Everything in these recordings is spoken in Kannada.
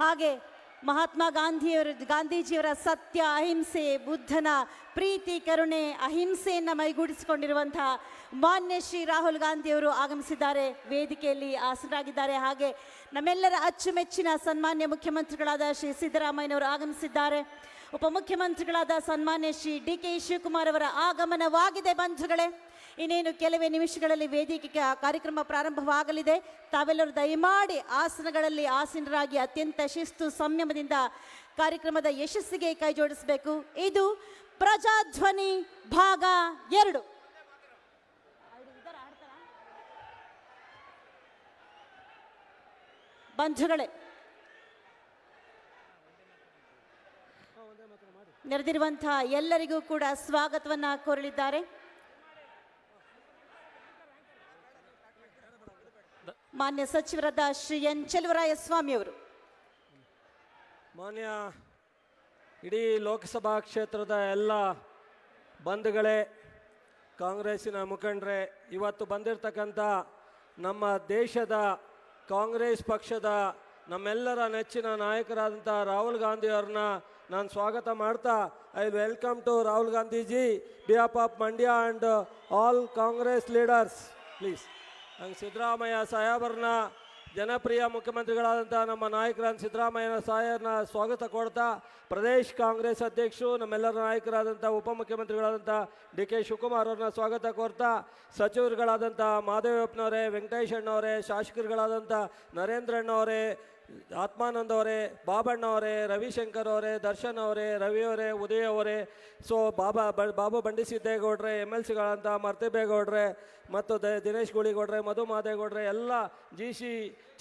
ಹಾಗೆ ಮಹಾತ್ಮ ಗಾಂಧೀಜಿಯವರ ಸತ್ಯ, ಅಹಿಂಸೆ, ಬುದ್ಧನ ಪ್ರೀತಿ, ಕರುಣೆ, ಅಹಿಂಸೆಯನ್ನು ಮೈಗೂಡಿಸಿಕೊಂಡಿರುವಂತಹ ಮಾನ್ಯ ಶ್ರೀ ರಾಹುಲ್ ಗಾಂಧಿಯವರು ಆಗಮಿಸಿದ್ದಾರೆ, ವೇದಿಕೆಯಲ್ಲಿ ಆಸೀನರಾಗಿದ್ದಾರೆ. ಹಾಗೆ ನಮ್ಮೆಲ್ಲರ ಅಚ್ಚುಮೆಚ್ಚಿನ ಸನ್ಮಾನ್ಯ ಮುಖ್ಯಮಂತ್ರಿಗಳಾದ ಶ್ರೀ ಸಿದ್ದರಾಮಯ್ಯನವರು ಆಗಮಿಸಿದ್ದಾರೆ. ಉಪಮುಖ್ಯಮಂತ್ರಿಗಳಾದ ಸನ್ಮಾನ್ಯ ಶ್ರೀ DK ಶಿವಕುಮಾರ್ ಅವರ ಆಗಮನವಾಗಿದೆ. ಬಂಧುಗಳೇ, ಇನ್ನೇನು ಕೆಲವೇ ನಿಮಿಷಗಳಲ್ಲಿ ವೇದಿಕೆ ಕಾರ್ಯಕ್ರಮ ಪ್ರಾರಂಭವಾಗಲಿದೆ. ತಾವೆಲ್ಲರೂ ದಯಮಾಡಿ ಆಸನಗಳಲ್ಲಿ ಆಸೀನರಾಗಿ ಅತ್ಯಂತ ಶಿಸ್ತು ಸಂಯಮದಿಂದ ಕಾರ್ಯಕ್ರಮದ ಯಶಸ್ಸಿಗೆ ಕೈ ಜೋಡಿಸಬೇಕು. ಇದು ಪ್ರಜಾಧ್ವನಿ ಭಾಗ 2. ಬಂಧುಗಳೇ, ನೆರೆದಿರುವಂತಹ ಎಲ್ಲರಿಗೂ ಕೂಡ ಸ್ವಾಗತವನ್ನ ಕೋರಲಿದ್ದಾರೆ. ಮಾನ್ಯ ಸಚಿವರಾದ ಶ್ರೀ ಎನ್ ಚೆಲುವರಾಯಸ್ವಾಮಿ ಅವರು. ಮಾನ್ಯ ಇಡೀ ಲೋಕಸಭಾ ಕ್ಷೇತ್ರದ ಎಲ್ಲ ಬಂಧುಗಳೇ, ಕಾಂಗ್ರೆಸ್ಸಿನ ಮುಖಂಡರೇ, ಇವತ್ತು ಬಂದಿರತಕ್ಕಂಥ ನಮ್ಮ ದೇಶದ ಕಾಂಗ್ರೆಸ್ ಪಕ್ಷದ ನಮ್ಮೆಲ್ಲರ ನೆಚ್ಚಿನ ನಾಯಕರಾದಂಥ ರಾಹುಲ್ ಗಾಂಧಿ ಅವ್ರನ್ನ ನಾನು ಸ್ವಾಗತ ಮಾಡ್ತಾ, I welcome to Rahul Gandhiji behalf of Mandya and all Congress leaders please. ನಂಗೆ ಸಿದ್ದರಾಮಯ್ಯ ಸಾಹೇಬರನ್ನ, ಜನಪ್ರಿಯ ಮುಖ್ಯಮಂತ್ರಿಗಳಾದಂಥ ನಮ್ಮ ನಾಯಕರಾದ ಸಿದ್ದರಾಮಯ್ಯನ ಸಾಹೇಬರನ್ನ ಸ್ವಾಗತ ಕೊಡ್ತಾ, ಪ್ರದೇಶ್ ಕಾಂಗ್ರೆಸ್ ಅಧ್ಯಕ್ಷರು ನಮ್ಮೆಲ್ಲರ ನಾಯಕರಾದಂಥ ಉಪಮುಖ್ಯಮಂತ್ರಿಗಳಾದಂಥ DK ಶಿವಕುಮಾರ್ ಅವ್ರನ್ನ ಸ್ವಾಗತ ಕೋರ್ತಾ, ಸಚಿವರುಗಳಾದಂಥ ಮಾದೇವಪ್ಪನವರೇ, ವೆಂಕಟೇಶ್ ಅಣ್ಣವರೇ, ಶಾಸಕರುಗಳಾದಂಥ ನರೇಂದ್ರಣ್ಣವರೇ, ಆತ್ಮಾನಂದ್ ಅವರೇ, ಬಾಬಣ್ಣವರೇ, ರವಿಶಂಕರ್ ಅವರೇ, ದರ್ಶನ್ ಅವರೇ, ರವಿ ಅವರೇ, ಉದಯ್ ಅವರೇ, ಸೊ ಬಾಬು ಬಂಡಿಸಿದ್ದೇಗೌಡ್ರೆ, MLCಗಳಂತ ಮರ್ತಿಬೇಗೌಡ್ರೆ ಮತ್ತು ದಿನೇಶ್ ಗುಳಿಗೌಡ್ರೆ, ಮಧು ಮಾದೇಗೌಡ್ರೆ, ಎಲ್ಲ GC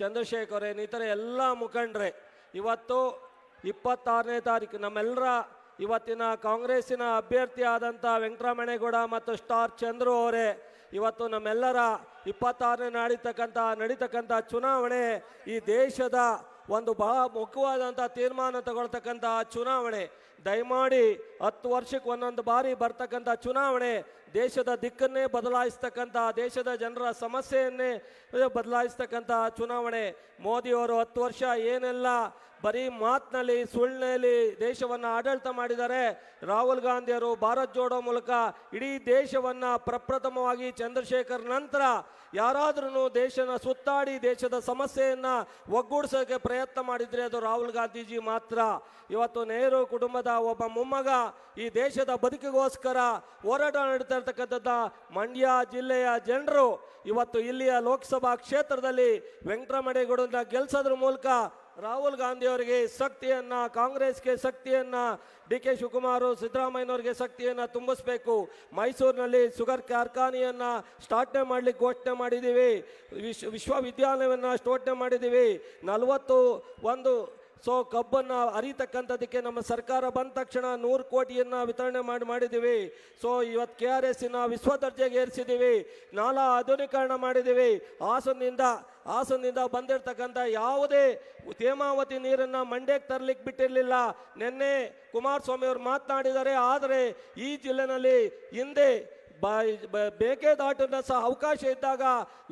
ಚಂದ್ರಶೇಖರ್ ಇನ್ನಿತರ ಎಲ್ಲ ಮುಖಂಡ್ರೆ, ಇವತ್ತು 26ನೇ ತಾರೀಕು ನಮ್ಮೆಲ್ಲರ ಇವತ್ತಿನ ಕಾಂಗ್ರೆಸ್ಸಿನ ಅಭ್ಯರ್ಥಿ ಆದಂಥ ವೆಂಕಟರಮಣೇಗೌಡ ಮತ್ತು ಸ್ಟಾರ್ ಚಂದ್ರು ಅವರೇ, ಇವತ್ತು ನಮ್ಮೆಲ್ಲರ 26ನೇ ನಡೀತಕ್ಕಂಥ ಚುನಾವಣೆ ಈ ದೇಶದ ಒಂದು ಬಹಳ ಮುಖ್ಯವಾದಂಥ ತೀರ್ಮಾನ ತಗೊಳ್ತಕ್ಕಂಥ ಚುನಾವಣೆ. ದಯಮಾಡಿ 10 ವರ್ಷಕ್ಕೆ ಒಂದೊಂದು ಬಾರಿ ಬರ್ತಕ್ಕಂಥ ಚುನಾವಣೆ ದೇಶದ ದಿಕ್ಕನ್ನೇ ಬದಲಾಯಿಸ್ತಕ್ಕಂಥ, ದೇಶದ ಜನರ ಸಮಸ್ಯೆಯನ್ನೇ ಬದಲಾಯಿಸ್ತಕ್ಕಂಥ ಚುನಾವಣೆ. ಮೋದಿಯವರು 10 ವರ್ಷ ಏನೆಲ್ಲ ಬರೀ ಮಾತಿನಲ್ಲಿ ಸುಳ್ಳಿನಲ್ಲಿ ದೇಶವನ್ನು ಆಡಳಿತ ಮಾಡಿದ್ದಾರೆ, ರಾಹುಲ್ ಗಾಂಧಿಯವರು ಭಾರತ್ ಜೋಡೋ ಮೂಲಕ ಇಡೀ ದೇಶವನ್ನು ಪ್ರಪ್ರಥಮವಾಗಿ ಚಂದ್ರಶೇಖರ್ ನಂತರ ಯಾರಾದ್ರೂ ದೇಶನ ಸುತ್ತಾಡಿ ದೇಶದ ಸಮಸ್ಯೆಯನ್ನು ಒಗ್ಗೂಡಿಸೋಕ್ಕೆ ಪ್ರಯತ್ನ ಮಾಡಿದರೆ ಅದು ರಾಹುಲ್ ಗಾಂಧೀಜಿ ಮಾತ್ರ. ಇವತ್ತು ನೆಹರು ಕುಟುಂಬದ ಒಬ್ಬ ಮೊಮ್ಮಗ ಈ ದೇಶದ ಬದುಕಿಗೋಸ್ಕರ ಹೋರಾಟ ನಡೀತಾ ಇರ್ತಕ್ಕಂಥದ್ದು ಮಂಡ್ಯ ಜಿಲ್ಲೆಯ ಜನರು ಇವತ್ತು ಇಲ್ಲಿಯ ಲೋಕಸಭಾ ಕ್ಷೇತ್ರದಲ್ಲಿ ವೆಂಕಟರಮಣೇಗೌಡರನ್ನ ಗೆಲ್ಲಿಸೋದ್ರ ಮೂಲಕ ರಾಹುಲ್ ಗಾಂಧಿ ಅವರಿಗೆ ಶಕ್ತಿಯನ್ನ, ಕಾಂಗ್ರೆಸ್ಗೆ ಶಕ್ತಿಯನ್ನ, DK ಶಿವಕುಮಾರ್ ಸಿದ್ದರಾಮಯ್ಯನವರಿಗೆ ಶಕ್ತಿಯನ್ನ ತುಂಬಿಸ್ಬೇಕು. ಮೈಸೂರಿನಲ್ಲಿ ಶುಗರ್ ಕಾರ್ಖಾನೆಯನ್ನ ಸ್ಟಾರ್ಟ್ನೆ ಮಾಡ್ಲಿಕ್ಕೆ ಘೋಷಣೆ ಮಾಡಿದ್ದೀವಿ, ವಿಶ್ವವಿದ್ಯಾಲಯವನ್ನು ಸ್ಟಾರ್ಟ್ನೆ ಮಾಡಿದ್ದೀವಿ. 41 ಕಬ್ಬನ್ನು ಅರಿತಕ್ಕಂಥದಕ್ಕೆ ನಮ್ಮ ಸರ್ಕಾರ ಬಂದ ತಕ್ಷಣ 100 ಕೋಟಿಯನ್ನು ವಿತರಣೆ ಮಾಡಿದ್ದೀವಿ. ಸೊ ಇವತ್ತು KRSನ ವಿಶ್ವ ದರ್ಜೆಗೆ ಏರಿಸಿದ್ದೀವಿ, ನಾಲಾ ಆಧುನೀಕರಣ ಮಾಡಿದ್ದೀವಿ. ಹಾಸನದಿಂದ ಬಂದಿರತಕ್ಕಂಥ ಯಾವುದೇ ಹೇಮಾವತಿ ನೀರನ್ನು ಮಂಡ್ಯಕ್ಕೆ ತರಲಿಕ್ಕೆ ಬಿಟ್ಟಿರಲಿಲ್ಲ. ನಿನ್ನೆ ಕುಮಾರಸ್ವಾಮಿ ಅವರು ಮಾತನಾಡಿದ್ದಾರೆ, ಆದರೆ ಈ ಜಿಲ್ಲೆನಲ್ಲಿ ಹಿಂದೆ ಮೇಕೆದಾಟನ್ನ ಸಹ ಅವಕಾಶ ಇದ್ದಾಗ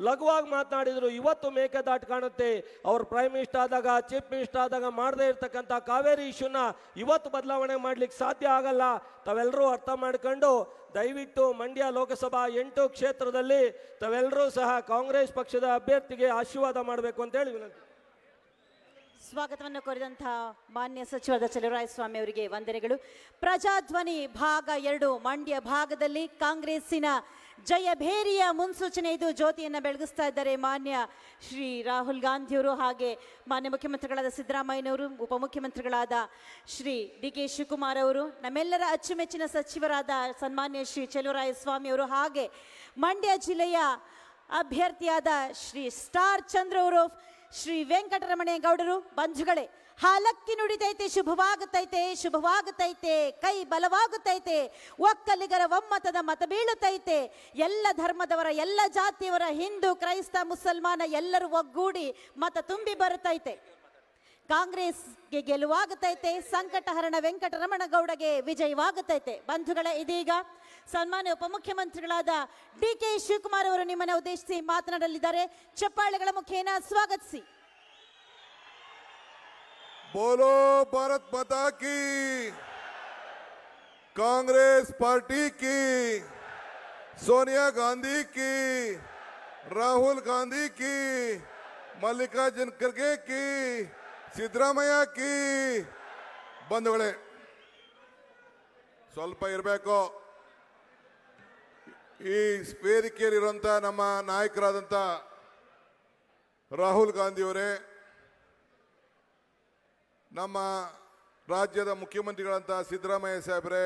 ಲಘುವಾಗಿ ಮಾತನಾಡಿದ್ರು. ಇವತ್ತು ಮೇಕೆದಾಟು ಕಾಣುತ್ತೆ. ಅವ್ರು ಪ್ರೈಮ್ ಮಿನಿಸ್ಟರ್ ಆದಾಗ, ಚೀಫ್ ಮಿನಿಸ್ಟರ್ ಆದಾಗ ಮಾಡದೇ ಇರ್ತಕ್ಕಂಥ ಕಾವೇರಿ ಇಶ್ಯೂನ ಇವತ್ತು ಬದಲಾವಣೆ ಮಾಡ್ಲಿಕ್ಕೆ ಸಾಧ್ಯ ಆಗಲ್ಲ. ತಾವೆಲ್ಲರೂ ಅರ್ಥ ಮಾಡ್ಕೊಂಡು ದಯವಿಟ್ಟು ಮಂಡ್ಯ ಲೋಕಸಭಾ 8 ಕ್ಷೇತ್ರದಲ್ಲಿ ತಾವೆಲ್ಲರೂ ಸಹ ಕಾಂಗ್ರೆಸ್ ಪಕ್ಷದ ಅಭ್ಯರ್ಥಿಗೆ ಆಶೀರ್ವಾದ ಮಾಡಬೇಕು ಅಂತೇಳಿ ವಿನಂತಿ. ಸ್ವಾಗತವನ್ನು ಕೋರಿದಂತಹ ಮಾನ್ಯ ಸಚಿವರಾದ ಚೆಲುವರಾಯಸ್ವಾಮಿ ಅವರಿಗೆ ವಂದನೆಗಳು. ಪ್ರಜಾಧ್ವನಿ ಭಾಗ 2 ಮಂಡ್ಯ ಭಾಗದಲ್ಲಿ ಕಾಂಗ್ರೆಸ್ಸಿನ ಜಯಭೇರಿಯ ಮುನ್ಸೂಚನೆ ಇದು. ಜ್ಯೋತಿಯನ್ನು ಬೆಳಗಿಸ್ತಾ ಇದ್ದಾರೆ ಮಾನ್ಯ ಶ್ರೀ ರಾಹುಲ್ ಗಾಂಧಿಯವರು, ಹಾಗೆ ಮಾನ್ಯ ಮುಖ್ಯಮಂತ್ರಿಗಳಾದ ಸಿದ್ದರಾಮಯ್ಯನವರು, ಉಪಮುಖ್ಯಮಂತ್ರಿಗಳಾದ ಶ್ರೀ DK ಶಿವಕುಮಾರ್ ಅವರು, ನಮ್ಮೆಲ್ಲರ ಅಚ್ಚುಮೆಚ್ಚಿನ ಸಚಿವರಾದ ಸನ್ಮಾನ್ಯ ಶ್ರೀ ಚೆಲುವರಾಯಸ್ವಾಮಿ ಅವರು, ಹಾಗೆ ಮಂಡ್ಯ ಜಿಲ್ಲೆಯ ಅಭ್ಯರ್ಥಿಯಾದ ಶ್ರೀ ಸ್ಟಾರ್ ಚಂದ್ರ ಅವರು ಶ್ರೀ ವೆಂಕಟರಮಣೇಗೌಡರು. ಬಂಧುಗಳೇ, ಹಾಲಕ್ಕಿ ನುಡಿತೈತೆ, ಶುಭವಾಗುತ್ತೈತೆ, ಕೈ ಬಲವಾಗುತ್ತೈತೆ, ಒಕ್ಕಲಿಗರ ಒಮ್ಮತದ ಮತ ಬೀಳುತ್ತೈತೆ, ಎಲ್ಲ ಧರ್ಮದವರ, ಎಲ್ಲ ಜಾತಿಯವರ, ಹಿಂದೂ ಕ್ರೈಸ್ತ ಮುಸಲ್ಮಾನ ಎಲ್ಲರೂ ಒಗ್ಗೂಡಿ ಮತ ತುಂಬಿ ಬರುತ್ತೈತೆ. ಕಾಂಗ್ರೆಸ್ಗೆ ಗೆಲುವಾಗುತ್ತೈತೆ, ಸಂಕಟಹರಣ ವೆಂಕಟರಮಣಗೌಡಗೆ ವಿಜಯವಾಗುತ್ತೈತೆ. ಬಂಧುಗಳೇ, ಇದೀಗ ಸನ್ಮಾನ್ಯ ಉಪಮುಖ್ಯಮಂತ್ರಿಗಳಾದ DK ಶಿವಕುಮಾರ್ ಅವರು ನಿಮ್ಮನ್ನು ಉದ್ದೇಶಿಸಿ ಮಾತನಾಡಲಿದ್ದಾರೆ. ಚಪ್ಪಾಳೆಗಳ ಮುಖೇನ ಸ್ವಾಗತಿಸಿ. बोलो भारत माता की, कांग्रेस पार्टी की, सोनिया गांधी की, राहुल गांधी की, मल्लिकार्जुन खड़गे की, ಸಿದ್ದರಾಮಯ್ಯ की ಬಂಧುಗಳೇ ಸ್ವಲ್ಪ ಇರಬೇಕು. ಈ ವೇದಿಕೆಯಲ್ಲಿರುವಂತ ನಮ್ಮ ನಾಯಕರಾದಂತ ರಾಹುಲ್ ಗಾಂಧಿ ಅವರೇ, ನಮ್ಮ ರಾಜ್ಯದ ಮುಖ್ಯಮಂತ್ರಿಗಳಂತ ಸಿದ್ದರಾಮಯ್ಯ ಸಾಹೇಬ್ರೆ,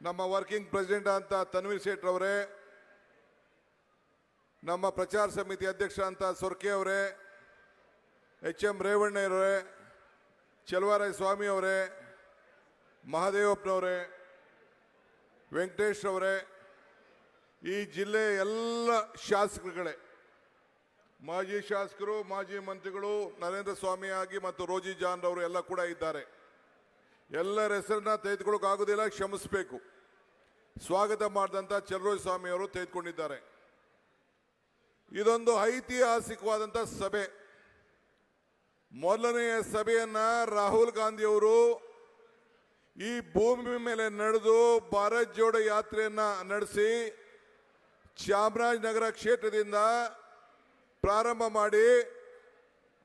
ನಮ್ಮ ವರ್ಕಿಂಗ್ ಪ್ರೆಸಿಡೆಂಟ್ ಅಂತ ತನ್ವೀರ್ ಸೇಠ್ ಅವರೇ, ನಮ್ಮ ಪ್ರಚಾರ ಸಮಿತಿ ಅಧ್ಯಕ್ಷ ಅಂತ ಸೊರ್ಕೆ ಅವರೇ, ಎಂ ರೇವಣ್ಣವರೇ, ಚೆಲುವರಾಯ ಸ್ವಾಮಿ ಅವರೇ, ಮಹದೇವಪ್ಪನವರೇ, ವೆಂಕಟೇಶ್ ಅವರೇ, ಈ ಜಿಲ್ಲೆ ಎಲ್ಲ ಶಾಸಕರುಗಳೇ, ಮಾಜಿ ಶಾಸಕರು, ಮಾಜಿ ಮಂತ್ರಿಗಳು, ನರೇಂದ್ರ ಸ್ವಾಮಿ ಆಗಿ ಮತ್ತು ರೋಜಿ ಜಾನ್ ಅವರು ಎಲ್ಲ ಕೂಡ ಇದ್ದಾರೆ. ಎಲ್ಲರ ಹೆಸರನ್ನ ತೆಗೆದುಕೊಳ್ಳೋಕ್ಕಾಗೋದಿಲ್ಲ, ಕ್ಷಮಿಸಬೇಕು. ಸ್ವಾಗತ ಮಾಡಿದಂಥ ಚಲರೋಜಿ ಸ್ವಾಮಿ ಅವರು ತೆಗೆದುಕೊಂಡಿದ್ದಾರೆ. ಇದೊಂದು ಐತಿಹಾಸಿಕವಾದಂಥ ಸಭೆ. ಮೊದಲನೆಯ ಸಭೆಯನ್ನ ರಾಹುಲ್ ಗಾಂಧಿ ಅವರು ಈ ಭೂಮಿ ಮೇಲೆ ನಡೆದು ಭಾರತ್ ಜೋಡೋ ಯಾತ್ರೆಯನ್ನ ನಡೆಸಿ ಚಾಮರಾಜನಗರ ಕ್ಷೇತ್ರದಿಂದ ಪ್ರಾರಂಭ ಮಾಡಿ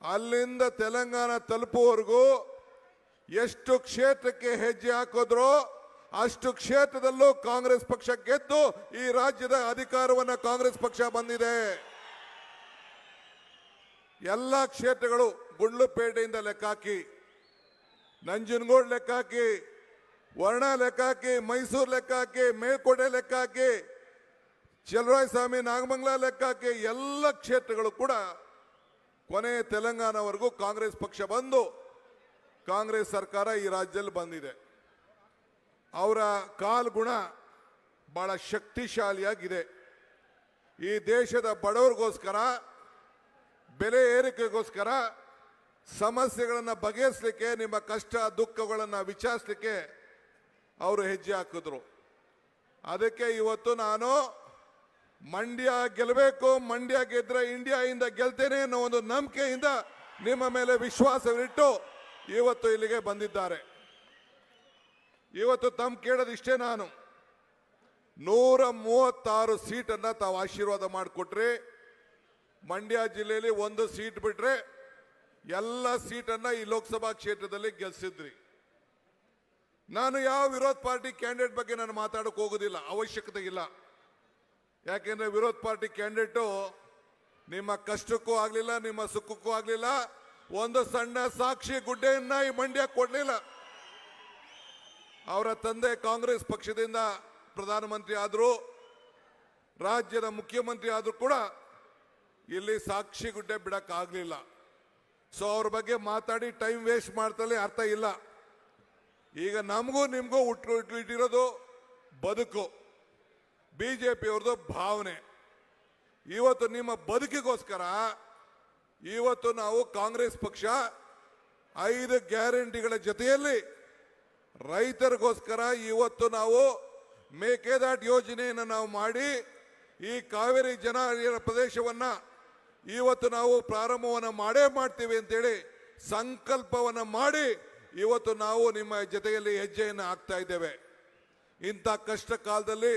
ಅಲ್ಲಿಂದ ತೆಲಂಗಾಣ ತಲುಪುವವರೆಗೂ ಎಷ್ಟು ಕ್ಷೇತ್ರಕ್ಕೆ ಹೆಜ್ಜೆ ಹಾಕಿದ್ರೋ ಅಷ್ಟು ಕ್ಷೇತ್ರದಲ್ಲೂ ಕಾಂಗ್ರೆಸ್ ಪಕ್ಷ ಗೆದ್ದು ಈ ರಾಜ್ಯದ ಅಧಿಕಾರವನ್ನು ಕಾಂಗ್ರೆಸ್ ಪಕ್ಷ ಬಂದಿದೆ. ಎಲ್ಲ ಕ್ಷೇತ್ರಗಳು ಗುಂಡ್ಲುಪೇಟೆಯಿಂದ ಲೆಕ್ಕಾಕಿ, ನಂಜನಗೂಡು ಲೆಕ್ಕಾಕಿ, ವರ್ಣ ಲೆಕ್ಕಾಕಿ, ಮೈಸೂರು ಲೆಕ್ಕಾಕಿ, ಮೇಲ್ಕೋಟೆ ಲೆಕ್ಕಾಕಿ, ಚಲರಾಯ ಸ್ವಾಮಿ ನಾಗಮಂಗಲ ಲೆಕ್ಕಾಕಿ, ಎಲ್ಲ ಕ್ಷೇತ್ರಗಳು ಕೂಡ ಕೊನೆ ತೆಲಂಗಾಣವರೆಗೂ ಕಾಂಗ್ರೆಸ್ ಪಕ್ಷ ಬಂದು ಕಾಂಗ್ರೆಸ್ ಸರ್ಕಾರ ಈ ರಾಜ್ಯದಲ್ಲಿ ಬಂದಿದೆ. ಅವರ ಕಾಲ್ಗುಣ ಬಹಳ ಶಕ್ತಿಶಾಲಿಯಾಗಿದೆ. ಈ ದೇಶದ ಬಡವರಿಗೋಸ್ಕರ, ಬೆಲೆ ಏರಿಕೆಗೋಸ್ಕರ, ಸಮಸ್ಯೆಗಳನ್ನು ಬಗೆಹರಿಸಲಿಕ್ಕೆ, ನಿಮ್ಮ ಕಷ್ಟ ದುಃಖಗಳನ್ನು ವಿಚಾರಿಸಲಿಕ್ಕೆ ಅವರು ಹೆಜ್ಜೆ ಹಾಕಿದ್ರು. ಅದಕ್ಕೆ ಇವತ್ತು ನಾನು ಮಂಡ್ಯ ಗೆಲ್ಲಬೇಕು, ಮಂಡ್ಯ ಗೆದ್ರೆ ಇಂಡಿಯಾದಿಂದ ಗೆಲ್ತೇನೆ ಅನ್ನೋ ಒಂದು ನಂಬಿಕೆಯಿಂದ ನಿಮ್ಮ ಮೇಲೆ ವಿಶ್ವಾಸವಿಟ್ಟು ಇವತ್ತು ಇಲ್ಲಿಗೆ ಬಂದಿದ್ದಾರೆ. ಇವತ್ತು ತಮ್ಮ ಕೇಳೋದಿಷ್ಟೇ, ನಾನು 136 ಸೀಟನ್ನು ತಾವು ಆಶೀರ್ವಾದ ಮಾಡಿಕೊಟ್ರಿ. ಮಂಡ್ಯ ಜಿಲ್ಲೆಯಲ್ಲಿ ಒಂದು ಸೀಟ್ ಬಿಟ್ರೆ ಎಲ್ಲ ಸೀಟನ್ನ ಈ ಲೋಕಸಭಾ ಕ್ಷೇತ್ರದಲ್ಲಿ ಗೆಲ್ಸಿದ್ರಿ. ನಾನು ಯಾವ ವಿರೋಧ ಪಾರ್ಟಿ ಕ್ಯಾಂಡಿಡೇಟ್ ಬಗ್ಗೆ ನಾನು ಮಾತಾಡೋಕೆ ಹೋಗೋದಿಲ್ಲ, ಅವಶ್ಯಕತೆ ಇಲ್ಲ. ಯಾಕೆಂದ್ರೆ ವಿರೋಧ ಪಾರ್ಟಿ ಕ್ಯಾಂಡಿಡೇಟು ನಿಮ್ಮ ಕಷ್ಟಕ್ಕೂ ಆಗಲಿಲ್ಲ, ನಿಮ್ಮ ಸುಖಕ್ಕೂ ಆಗಲಿಲ್ಲ, ಒಂದು ಸಣ್ಣ ಸಾಕ್ಷಿ ಗುಡ್ಡೆಯನ್ನ ಈ ಮಂಡ್ಯ ಕೊಡಲಿಲ್ಲ. ಅವರ ತಂದೆ ಕಾಂಗ್ರೆಸ್ ಪಕ್ಷದಿಂದ ಪ್ರಧಾನಮಂತ್ರಿ ಆದರೂ, ರಾಜ್ಯದ ಮುಖ್ಯಮಂತ್ರಿ ಆದರೂ ಕೂಡ ಇಲ್ಲಿ ಸಾಕ್ಷಿ ಗುಡ್ಡೆ ಬಿಡಕ್ಕಾಗಲಿಲ್ಲ. ಸೊ ಅವ್ರ ಬಗ್ಗೆ ಮಾತಾಡಿ ಟೈಮ್ ವೇಸ್ಟ್ ಮಾಡ್ತಲೇ ಅರ್ಥ ಇಲ್ಲ. ಈಗ ನಮಗೂ ನಿಮಗೂ ಇಟ್ಟಿರೋದು ಬದುಕು, ಬಿಜೆಪಿ ಅವ್ರದ್ದು ಭಾವನೆ. ಇವತ್ತು ನಿಮ್ಮ ಬದುಕಿಗೋಸ್ಕರ ಇವತ್ತು ನಾವು ಕಾಂಗ್ರೆಸ್ ಪಕ್ಷ 5 ಗ್ಯಾರಂಟಿಗಳ ಜೊತೆಯಲ್ಲಿ ರೈತರಿಗೋಸ್ಕರ ಇವತ್ತು ನಾವು ಮೇಕೆದಾಟು ಯೋಜನೆಯನ್ನು ನಾವು ಮಾಡಿ ಈ ಕಾವೇರಿ ಜಲಾನಯನ ಪ್ರದೇಶವನ್ನ ಇವತ್ತು ನಾವು ಪ್ರಾರಂಭವನ್ನು ಮಾಡೇ ಮಾಡ್ತೀವಿ ಅಂತೇಳಿ ಸಂಕಲ್ಪವನ್ನು ಮಾಡಿ ಇವತ್ತು ನಾವು ನಿಮ್ಮ ಜೊತೆಯಲ್ಲಿ ಹೆಜ್ಜೆಯನ್ನು ಹಾಕ್ತಾ ಇದ್ದೇವೆ. ಇಂಥ ಕಷ್ಟ ಕಾಲದಲ್ಲಿ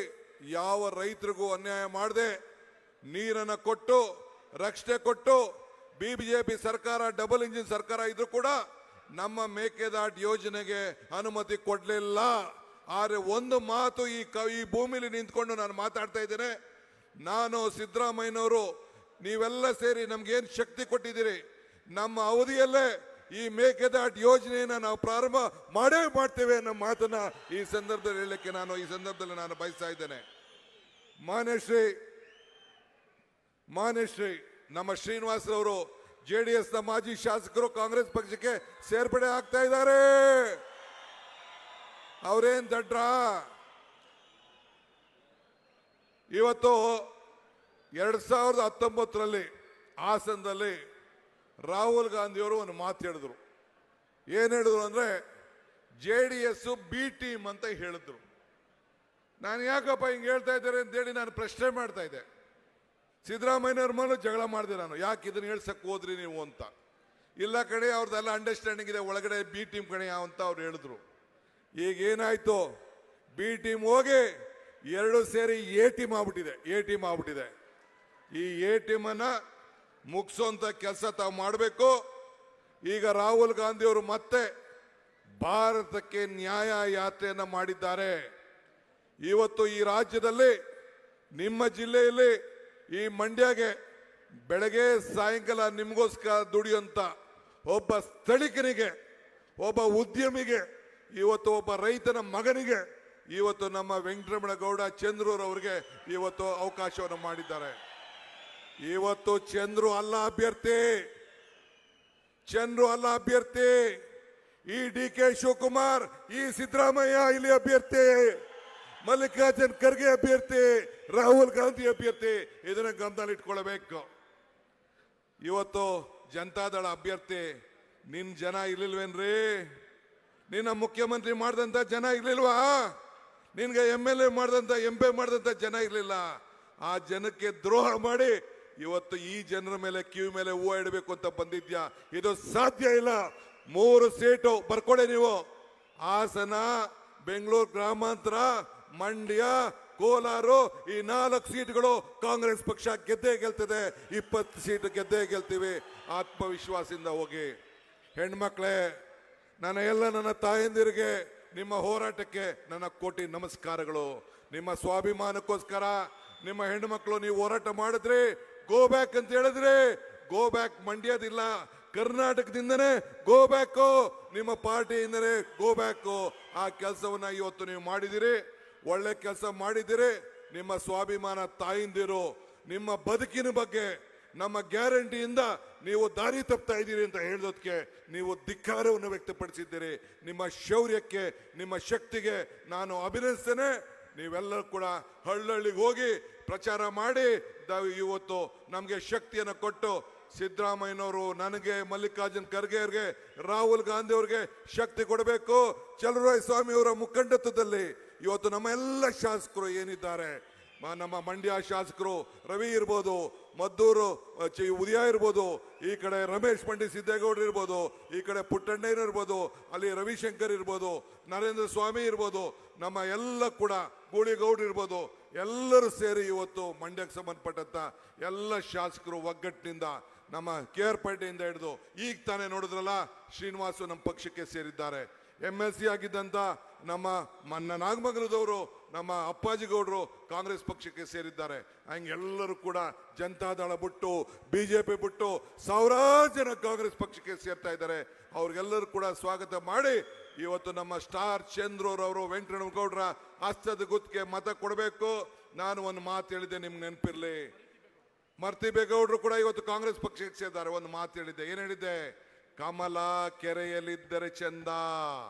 ಯಾವ ರೈತರಿಗೂ ಅನ್ಯಾಯ ಮಾಡದೆ ನೀರನ್ನು ಕೊಟ್ಟು ರಕ್ಷಣೆ ಕೊಟ್ಟು, ಬಿಜೆಪಿ ಸರ್ಕಾರ ಡಬಲ್ ಇಂಜಿನ್ ಸರ್ಕಾರ ಇದ್ರೂ ಕೂಡ ನಮ್ಮ ಮೇಕೆದಾಟು ಯೋಜನೆಗೆ ಅನುಮತಿ ಕೊಡಲಿಲ್ಲ. ಆದರೆ ಒಂದು ಮಾತು ಈ ಭೂಮಿಲಿ ನಿಂತ್ಕೊಂಡು ನಾನು ಮಾತಾಡ್ತಾ ಇದ್ದೇನೆ. ನಾನು ಸಿದ್ದರಾಮಯ್ಯನವರು ನೀವೆಲ್ಲ ಸೇರಿ ನಮ್ಗೇನು ಶಕ್ತಿ ಕೊಟ್ಟಿದ್ದೀರಿ, ನಮ್ಮ ಅವಧಿಯಲ್ಲೇ ಈ ಮೇಕೆದಾಟು ಯೋಜನೆಯನ್ನು ನಾವು ಪ್ರಾರಂಭ ಮಾಡೇ ಮಾಡ್ತೇವೆ ಅನ್ನೋ ಮಾತನ್ನ ಈ ಸಂದರ್ಭದಲ್ಲಿ ಹೇಳಲಿಕ್ಕೆ ನಾನು ಬಯಸ್ತಾ ಇದ್ದೇನೆ. ಮಾನ್ಯಶ್ರೀ ನಮ್ಮ ಶ್ರೀನಿವಾಸರವರು JDS ನ ಮಾಜಿ ಶಾಸಕರು ಕಾಂಗ್ರೆಸ್ ಪಕ್ಷಕ್ಕೆ ಸೇರ್ಪಡೆ ಆಗ್ತಾ ಇದ್ದಾರೆ. ಅವರೇನ್ ದಡ್ರ? ಇವತ್ತು 2019ರಲ್ಲಿ ಹಾಸನದಲ್ಲಿ ರಾಹುಲ್ ಗಾಂಧಿಯವರು ಒಂದು ಮಾತು ಹೇಳಿದ್ರು. ಏನು ಹೇಳಿದ್ರು ಅಂದ್ರೆ JDS ಬಿ ಟೀಮ್ ಅಂತ ಹೇಳಿದ್ರು. ನಾನು ಯಾಕಪ್ಪ ಹಿಂಗೆ ಹೇಳ್ತಾ ಇದ್ದಾರೆ ಅಂತೇಳಿ ನಾನು ಪ್ರಶ್ನೆ ಮಾಡ್ತಾ ಇದ್ದೆ. ಸಿದ್ದರಾಮಯ್ಯನವ್ರ ಮೇಲೆ ಜಗಳ ಮಾಡಿದೆ ನಾನು, ಯಾಕೆ ಇದನ್ನ ಹೇಳ್ಸಕ್ ಹೋದ್ರಿ ನೀವು ಅಂತ. ಇಲ್ಲ ಕಡೆ ಅವ್ರದ್ದೆಲ್ಲ ಅಂಡರ್ಸ್ಟ್ಯಾಂಡಿಂಗ್ ಇದೆ, ಒಳಗಡೆ ಬಿ ಟೀಮ್ ಕಡೆ ಅಂತ ಅವ್ರು ಹೇಳಿದ್ರು. ಈಗ ಏನಾಯ್ತು, ಬಿ ಟೀಮ್ ಹೋಗಿ ಎರಡು ಸೇರಿ ಎ ಟೀಮ್ ಆಗ್ಬಿಟ್ಟಿದೆ. ಈ ಎ ಟೀಮ್ ಅನ್ನ ಮುಗಿಸೋಂತ ಕೆಲಸ ತಾವು ಮಾಡಬೇಕು. ಈಗ ರಾಹುಲ್ ಗಾಂಧಿ ಅವರು ಮತ್ತೆ ಭಾರತಕ್ಕೆ ನ್ಯಾಯ ಯಾತ್ರೆಯನ್ನ ಮಾಡಿದ್ದಾರೆ. ಇವತ್ತು ಈ ರಾಜ್ಯದಲ್ಲಿ, ನಿಮ್ಮ ಜಿಲ್ಲೆಯಲ್ಲಿ, ಈ ಮಂಡ್ಯಗೆ ಬೆಳಗ್ಗೆ ಸಾಯಂಕಾಲ ನಿಮಗೋಸ್ಕರ ದುಡಿಯುವಂತ ಒಬ್ಬ ಸ್ಥಳೀಕನಿಗೆ, ಒಬ್ಬ ಉದ್ಯಮಿಗೆ, ಇವತ್ತು ಒಬ್ಬ ರೈತನ ಮಗನಿಗೆ ಇವತ್ತು ನಮ್ಮ ವೆಂಕಟರಮಣಗೌಡ ಚಂದ್ರೂರವರಿಗೆ ಇವತ್ತು ಅವಕಾಶವನ್ನು ಮಾಡಿದ್ದಾರೆ. ಇವತ್ತು ಚಂದ್ರು ಅಲ್ಲ ಅಭ್ಯರ್ಥಿ, ಈ ಡಿ ಕೆ ಶಿವಕುಮಾರ್, ಈ ಸಿದ್ದರಾಮಯ್ಯ ಇಲ್ಲಿ ಅಭ್ಯರ್ಥಿ, ಮಲ್ಲಿಕಾರ್ಜುನ್ ಖರ್ಗೆ ಅಭ್ಯರ್ಥಿ, ರಾಹುಲ್ ಗಾಂಧಿ ಅಭ್ಯರ್ಥಿ. ಇದನ್ನ ಗಮನದಲ್ಲಿ ಇಟ್ಕೊಳ್ಬೇಕು. ಇವತ್ತು ಜನತಾದಳ ಅಭ್ಯರ್ಥಿ, ನಿನ್ ಜನ ಇರ್ಲಿಲ್ವೇನ್ರಿ? ನಿನ್ನ ಮುಖ್ಯಮಂತ್ರಿ ಮಾಡಿದಂತ ಜನ ಇರ್ಲಿಲ್ವಾ? ನಿನ್ಗೆ MLA ಮಾಡಿದಂತ MP ಮಾಡಿದಂತ ಜನ ಇರ್ಲಿಲ್ಲ? ಆ ಜನಕ್ಕೆ ದ್ರೋಹ ಮಾಡಿ ಇವತ್ತು ಈ ಜನರ ಮೇಲೆ ಕಿವಿ ಮೇಲೆ ಹೂವು ಇಡಬೇಕು ಅಂತ ಬಂದಿದ್ಯಾ? ಇದು ಸಾಧ್ಯ ಇಲ್ಲ. 3 ಸೀಟು ಬರ್ಕೊಡೆ ನೀವು. ಹಾಸನ, ಬೆಂಗಳೂರು ಗ್ರಾಮಾಂತರ, ಮಂಡ್ಯ, ಕೋಲಾರ, ಈ 4 ಸೀಟ್ಗಳು ಕಾಂಗ್ರೆಸ್ ಪಕ್ಷ ಗೆದ್ದೇ ಗೆಲ್ತದೆ. 20 ಸೀಟ್ ಗೆದ್ದೇ ಗೆಲ್ತೀವಿ. ಆತ್ಮವಿಶ್ವಾಸದಿಂದ ಹೋಗಿ. ಹೆಣ್ಮಕ್ಳೇ, ನನ್ನ ತಾಯಂದಿರಿಗೆ ನಿಮ್ಮ ಹೋರಾಟಕ್ಕೆ ನನ್ನ ಕೋಟಿ ನಮಸ್ಕಾರಗಳು. ನಿಮ್ಮ ಸ್ವಾಭಿಮಾನಕ್ಕೋಸ್ಕರ ನಿಮ್ಮ ಹೆಣ್ಣು ಮಕ್ಕಳು ನೀವು ಹೋರಾಟ ಮಾಡಿದ್ರಿ, ಗೋ ಬ್ಯಾಕ್ ಅಂತ ಹೇಳಿದ್ರಿ. ಗೋ ಬ್ಯಾಕ್ ಮಂಡ್ಯದಿಲ್ಲ, ಕರ್ನಾಟಕದಿಂದನೇ ಗೋ ಬ್ಯಾಕ್, ನಿಮ್ಮ ಪಾರ್ಟಿಯಿಂದನೇ ಗೋ ಬ್ಯಾಕ್. ಆ ಕೆಲಸವನ್ನ ಇವತ್ತು ನೀವು ಮಾಡಿದಿರಿ, ಒಳ್ಳೆ ಕೆಲಸ ಮಾಡಿದಿರಿ. ನಿಮ್ಮ ಸ್ವಾಭಿಮಾನ ತಾಯಿಂದಿರು, ನಿಮ್ಮ ಬದುಕಿನ ಬಗ್ಗೆ, ನಮ್ಮ ಗ್ಯಾರಂಟಿಯಿಂದ ನೀವು ದಾರಿ ತಪ್ತಾ ಇದ್ದೀರಿ ಅಂತ ಹೇಳೋದಕ್ಕೆ ನೀವು ಧಿಕ್ಕಾರವನ್ನು ವ್ಯಕ್ತಪಡಿಸಿದ್ದೀರಿ. ನಿಮ್ಮ ಶೌರ್ಯಕ್ಕೆ, ನಿಮ್ಮ ಶಕ್ತಿಗೆ ನಾನು ಅಭಿನಂದಿಸ್ತೇನೆ. ನೀವೆಲ್ಲರೂ ಕೂಡ ಹಳ್ಳಿಗೆ ಹೋಗಿ ಪ್ರಚಾರ ಮಾಡಿ ಇವತ್ತು ನಮಗೆ ಶಕ್ತಿಯನ್ನು ಕೊಟ್ಟು, ಸಿದ್ದರಾಮಯ್ಯನವರು ನನಗೆ, ಮಲ್ಲಿಕಾರ್ಜುನ್ ಖರ್ಗೆ ಅವರಿಗೆ, ರಾಹುಲ್ ಗಾಂಧಿ ಅವರಿಗೆ ಶಕ್ತಿ ಕೊಡಬೇಕು. ಚಲುವರಾಯಸ್ವಾಮಿ ಅವರ ಮುಖಂಡತ್ವದಲ್ಲಿ ಇವತ್ತು ನಮ್ಮ ಎಲ್ಲ ಶಾಸಕರು ಏನಿದ್ದಾರೆ, ನಮ್ಮ ಮಂಡ್ಯ ಶಾಸಕರು ರವಿ ಇರ್ಬೋದು, ಮದ್ದೂರು ಉದಯ ಇರ್ಬೋದು, ಈ ಕಡೆ ರಮೇಶ್ ಪಂಡಿತ್ ಸಿದ್ದೇಗೌಡರು ಇರ್ಬೋದು, ಈ ಕಡೆ ಪುಟ್ಟಣ್ಣಯ್ಯನ ಇರ್ಬೋದು, ಅಲ್ಲಿ ರವಿಶಂಕರ್ ಇರ್ಬೋದು, ನರೇಂದ್ರ ಸ್ವಾಮಿ ಇರ್ಬೋದು, ನಮ್ಮ ಎಲ್ಲ ಕೂಡ ಗೂಳಿಗೌಡರು ಇರ್ಬೋದು, ಎಲ್ಲರೂ ಸೇರಿ ಇವತ್ತು ಮಂಡ್ಯಕ್ಕೆ ಸಂಬಂಧಪಟ್ಟಂತ ಎಲ್ಲ ಶಾಸಕರು ಒಗ್ಗಟ್ಟಿನಿಂದ, ನಮ್ಮ KR ಪಾಟೀಲಿಂದ ಹಿಡಿದು ಈಗ ತಾನೇ ನೋಡಿದ್ರಲ್ಲ ಶ್ರೀನಿವಾಸು ನಮ್ಮ ಪಕ್ಷಕ್ಕೆ ಸೇರಿದ್ದಾರೆ. MLC ಆಗಿದ್ದಂತ ನಮ್ಮ ನಾಗಮಂಗಲದವರು, ನಮ್ಮ ಅಪ್ಪಾಜಿಗೌಡರು ಕಾಂಗ್ರೆಸ್ ಪಕ್ಷಕ್ಕೆ ಸೇರಿದ್ದಾರೆ. ಹಂಗೆಲ್ಲರೂ ಕೂಡ ಜನತಾದಳ ಬಿಟ್ಟು, BJP ಬಿಟ್ಟು ಸಾವಿರಾರು ಜನ ಕಾಂಗ್ರೆಸ್ ಪಕ್ಷಕ್ಕೆ ಸೇರ್ತಾ ಇದ್ದಾರೆ. ಅವ್ರಿಗೆಲ್ಲರೂ ಕೂಡ ಸ್ವಾಗತ ಮಾಡಿ ಇವತ್ತು ನಮ್ಮ ಸ್ಟಾರ್ ಚಂದ್ರೂರವರು, ವೆಂಕಟರಮಣಗೌಡರ ಹಸ್ತದ ಗುತ್ತಿಗೆ ಮತ ಕೊಡಬೇಕು. ನಾನು ಒಂದು ಮಾತು ಹೇಳಿದ್ದೆ, ನಿಮ್ಗೆ ನೆನಪಿರ್ಲಿ. ಮರ್ತಿಬೇಗೌಡರು ಕೂಡ ಇವತ್ತು ಕಾಂಗ್ರೆಸ್ ಪಕ್ಷಕ್ಕೆ ಸೇರಿದ್ದಾರೆ. ಒಂದು ಮಾತು ಹೇಳಿದ್ದೆ, ಏನ್ ಹೇಳಿದ್ದೆ? ಕಮಲ ಕೆರೆಯಲ್ಲಿದ್ದರೆ ಚಂದ,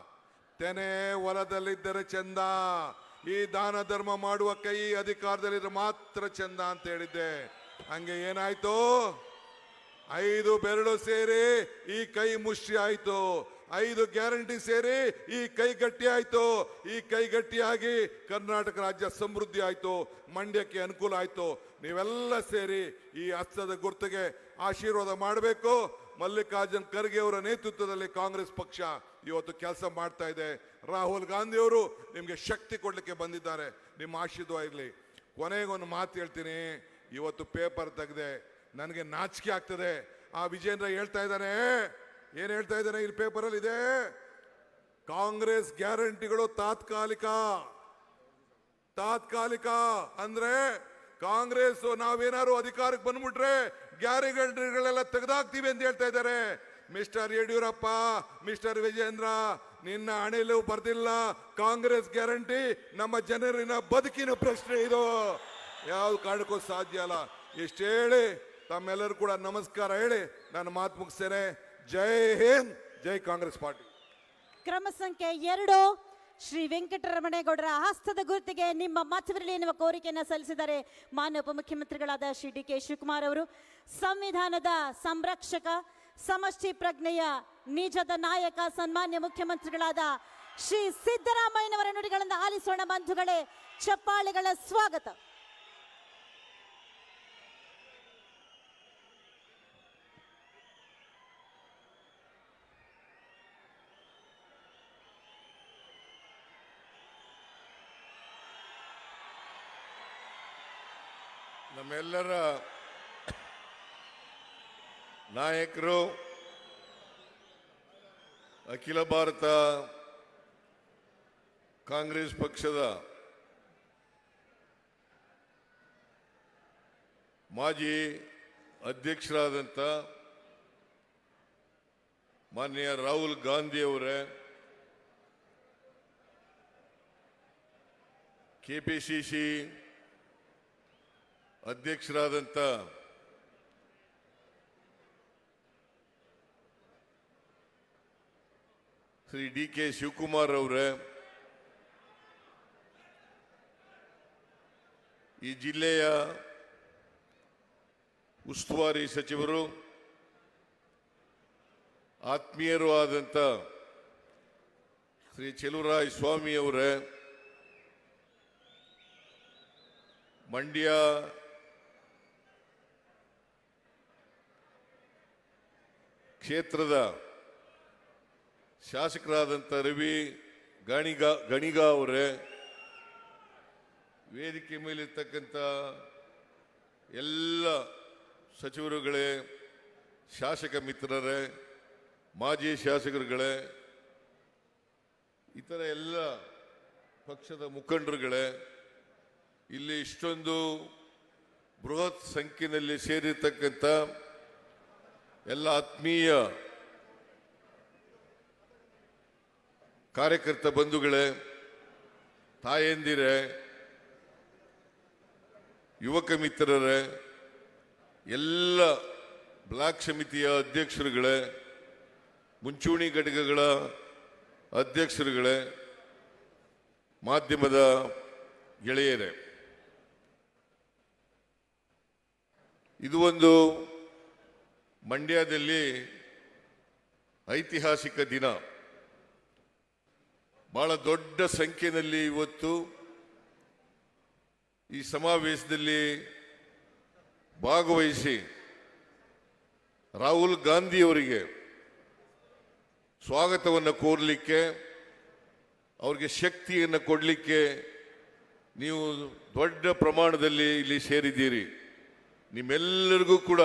ತೆನೆ ಹೊಲದಲ್ಲಿದ್ದರೆ ಚಂದ, ಈ ದಾನ ಧರ್ಮ ಮಾಡುವ ಕೈ ಅಧಿಕಾರದಲ್ಲಿದ್ರೆ ಮಾತ್ರ ಚಂದ ಅಂತ ಹೇಳಿದ್ದೆ. ಹಂಗೆ ಏನಾಯ್ತು? 5 ಬೆರಳು ಸೇರಿ ಈ ಕೈ ಮುಷ್ಟಿ ಆಯ್ತು. 5 ಗ್ಯಾರಂಟಿ ಸೇರಿ ಈ ಕೈ ಗಟ್ಟಿ ಆಯ್ತು. ಈ ಕೈ ಗಟ್ಟಿಯಾಗಿ ಕರ್ನಾಟಕ ರಾಜ್ಯ ಸಮೃದ್ಧಿ ಆಯ್ತು, ಮಂಡ್ಯಕ್ಕೆ ಅನುಕೂಲ ಆಯ್ತು. ನೀವೆಲ್ಲ ಸೇರಿ ಈ ಹಸ್ತದ ಗುರುತಿಗೆ ಆಶೀರ್ವಾದ ಮಾಡಬೇಕು. ಮಲ್ಲಿಕಾರ್ಜುನ್ ಖರ್ಗೆ ಅವರ ನೇತೃತ್ವದಲ್ಲಿ ಕಾಂಗ್ರೆಸ್ ಪಕ್ಷ ಇವತ್ತು ಕೆಲಸ ಮಾಡ್ತಾ ಇದೆ. ರಾಹುಲ್ ಗಾಂಧಿ ಅವರು ನಿಮ್ಗೆ ಶಕ್ತಿ ಕೊಡ್ಲಿಕ್ಕೆ ಬಂದಿದ್ದಾರೆ. ನಿಮ್ಮ ಆಶೀರ್ವಾದ ಇರಲಿ. ಕೊನೆಗೊಂದು ಮಾತು ಹೇಳ್ತೀನಿ. ಇವತ್ತು ಪೇಪರ್ ತೆಗೆದೆ, ನನಗೆ ನಾಚಿಕೆ ಆಗ್ತದೆ. ಆ ವಿಜೇಂದ್ರ ಹೇಳ್ತಾ ಇದ್ದಾನೆ, ಏನ್ ಹೇಳ್ತಾ ಇದ್ದಾನೆ ಇಲ್ಲಿ ಪೇಪರ್ ಅಲ್ಲಿ ಇದೆ, ಕಾಂಗ್ರೆಸ್ ಗ್ಯಾರಂಟಿಗಳು ತಾತ್ಕಾಲಿಕ ಅಂದ್ರೆ ಕಾಂಗ್ರೆಸ್ ನಾವೇನಾದ್ರು ಅಧಿಕಾರಕ್ಕೆ ಬಂದ್ಬಿಟ್ರೆ ಗ್ಯಾರಂಟಿಗಳೆಲ್ಲ ತೆಗೆದಾಕ್ತೀವಿ ಅಂತ ಹೇಳ್ತಾ ಇದ್ದಾರೆ. ಮಿಸ್ಟರ್ ಯಡಿಯೂರಪ್ಪ, ಮಿಸ್ಟರ್ ವಿಜೇಂದ್ರ, ನಿನ್ನ ಹಣೆಯಲ್ಲೂ ಬರ್ದಿಲ್ಲ ಕಾಂಗ್ರೆಸ್ ಗ್ಯಾರಂಟಿ. ನಮ್ಮ ಜನರಿನ ಬದುಕಿನ ಪ್ರಶ್ನೆ ಇದು, ಯಾವ ಕಾರಣಕ್ಕೂ ಸಾಧ್ಯ ಅಲ್ಲ. ಇಷ್ಟು ಹೇಳಿ ತಮ್ಮೆಲ್ಲರೂ ಕೂಡ ನಮಸ್ಕಾರ ಹೇಳಿ ನಾನು ಮಾತು ಮುಗಿಸ್ತೇನೆ. ಜೈ ಹಿಂದ್, ಜೈ ಕಾಂಗ್ರೆಸ್ ಪಾರ್ಟಿ. ಕ್ರಮ ಸಂಖ್ಯೆ 2, ಶ್ರೀ ವೆಂಕಟರಮಣೇಗೌಡರ ಹಸ್ತದ ಗುರುತಿಗೆ ನಿಮ್ಮ ಮತವಿರಲಿ ಎನ್ನುವ ಕೋರಿಕೆಯನ್ನು ಸಲ್ಲಿಸಿದ್ದಾರೆ ಮಾನ್ಯ ಉಪಮುಖ್ಯಮಂತ್ರಿಗಳಾದ ಶ್ರೀ ಡಿ ಕೆ ಶಿವಕುಮಾರ್ ಅವರು. ಸಂವಿಧಾನದ ಸಂರಕ್ಷಕ, ಸಮಷ್ಟಿ ಪ್ರಜ್ಞೆಯ ನಿಜದ ನಾಯಕ, ಸನ್ಮಾನ್ಯ ಮುಖ್ಯಮಂತ್ರಿಗಳಾದ ಶ್ರೀ ಸಿದ್ದರಾಮಯ್ಯನವರ ನುಡಿಗಳನ್ನು ಆಲಿಸೋಣ ಬಂಧುಗಳೇ. ಚಪ್ಪಾಳೆಗಳ ಸ್ವಾಗತ. ನಮ್ಮೆಲ್ಲರ ನಾಯಕರು, ಅಖಿಲ ಭಾರತ ಕಾಂಗ್ರೆಸ್ ಪಕ್ಷದ ಮಾಜಿ ಅಧ್ಯಕ್ಷರಾದಂಥ ಮಾನ್ಯ ರಾಹುಲ್ ಗಾಂಧಿ ಅವರೇ, ಕೆಪಿಸಿಸಿ ಅಧ್ಯಕ್ಷರಾದಂಥ ಶ್ರೀ ಡಿ.ಕೆ. ಶಿವಕುಮಾರ್ ಅವರೇ, ಈ ಜಿಲ್ಲೆಯ ಉಸ್ತುವಾರಿ ಸಚಿವರು, ಆತ್ಮೀಯರು ಆದಂಥ ಶ್ರೀ ಚೆಲುವರಾಯ ಸ್ವಾಮಿ ಅವರೇ, ಮಂಡ್ಯ ಕ್ಷೇತ್ರದ ಶಾಸಕರಾದಂಥ ರವಿ ಗಣಿಗ ಅವರೇ, ವೇದಿಕೆ ಮೇಲಿರ್ತಕ್ಕಂಥ ಎಲ್ಲ ಸಚಿವರುಗಳೇ, ಶಾಸಕ ಮಿತ್ರರೇ, ಮಾಜಿ ಶಾಸಕರುಗಳೇ, ಇತರ ಎಲ್ಲ ಪಕ್ಷದ ಮುಖಂಡರುಗಳೇ, ಇಲ್ಲಿ ಇಷ್ಟೊಂದು ಬೃಹತ್ ಸಂಖ್ಯೆಯಲ್ಲಿ ಸೇರಿರ್ತಕ್ಕಂಥ ಎಲ್ಲ ಆತ್ಮೀಯ ಕಾರ್ಯಕರ್ತ ಬಂಧುಗಳೇ, ತಾಯಂದಿರೇ, ಯುವಕ ಮಿತ್ರರೇ, ಎಲ್ಲ ಬ್ಲಾಕ್ ಸಮಿತಿಯ ಅಧ್ಯಕ್ಷರುಗಳೇ, ಮುಂಚೂಣಿ ಘಟಕಗಳ ಅಧ್ಯಕ್ಷರುಗಳೇ, ಮಾಧ್ಯಮದ ಗೆಳೆಯರೇ, ಇದು ಒಂದು ಮಂಡ್ಯದಲ್ಲಿ ಐತಿಹಾಸಿಕ ದಿನ. ಬಹಳ ದೊಡ್ಡ ಸಂಖ್ಯೆಯಲ್ಲಿ ಇವತ್ತು ಈ ಸಮಾವೇಶದಲ್ಲಿ ಭಾಗವಹಿಸಿ ರಾಹುಲ್ ಗಾಂಧಿ ಅವರಿಗೆ ಸ್ವಾಗತವನ್ನು ಕೋರಲಿಕ್ಕೆ, ಅವರಿಗೆ ಶಕ್ತಿಯನ್ನು ಕೊಡಲಿಕ್ಕೆ ನೀವು ದೊಡ್ಡ ಪ್ರಮಾಣದಲ್ಲಿ ಇಲ್ಲಿ ಸೇರಿದ್ದೀರಿ. ನಿಮ್ಮೆಲ್ಲರಿಗೂ ಕೂಡ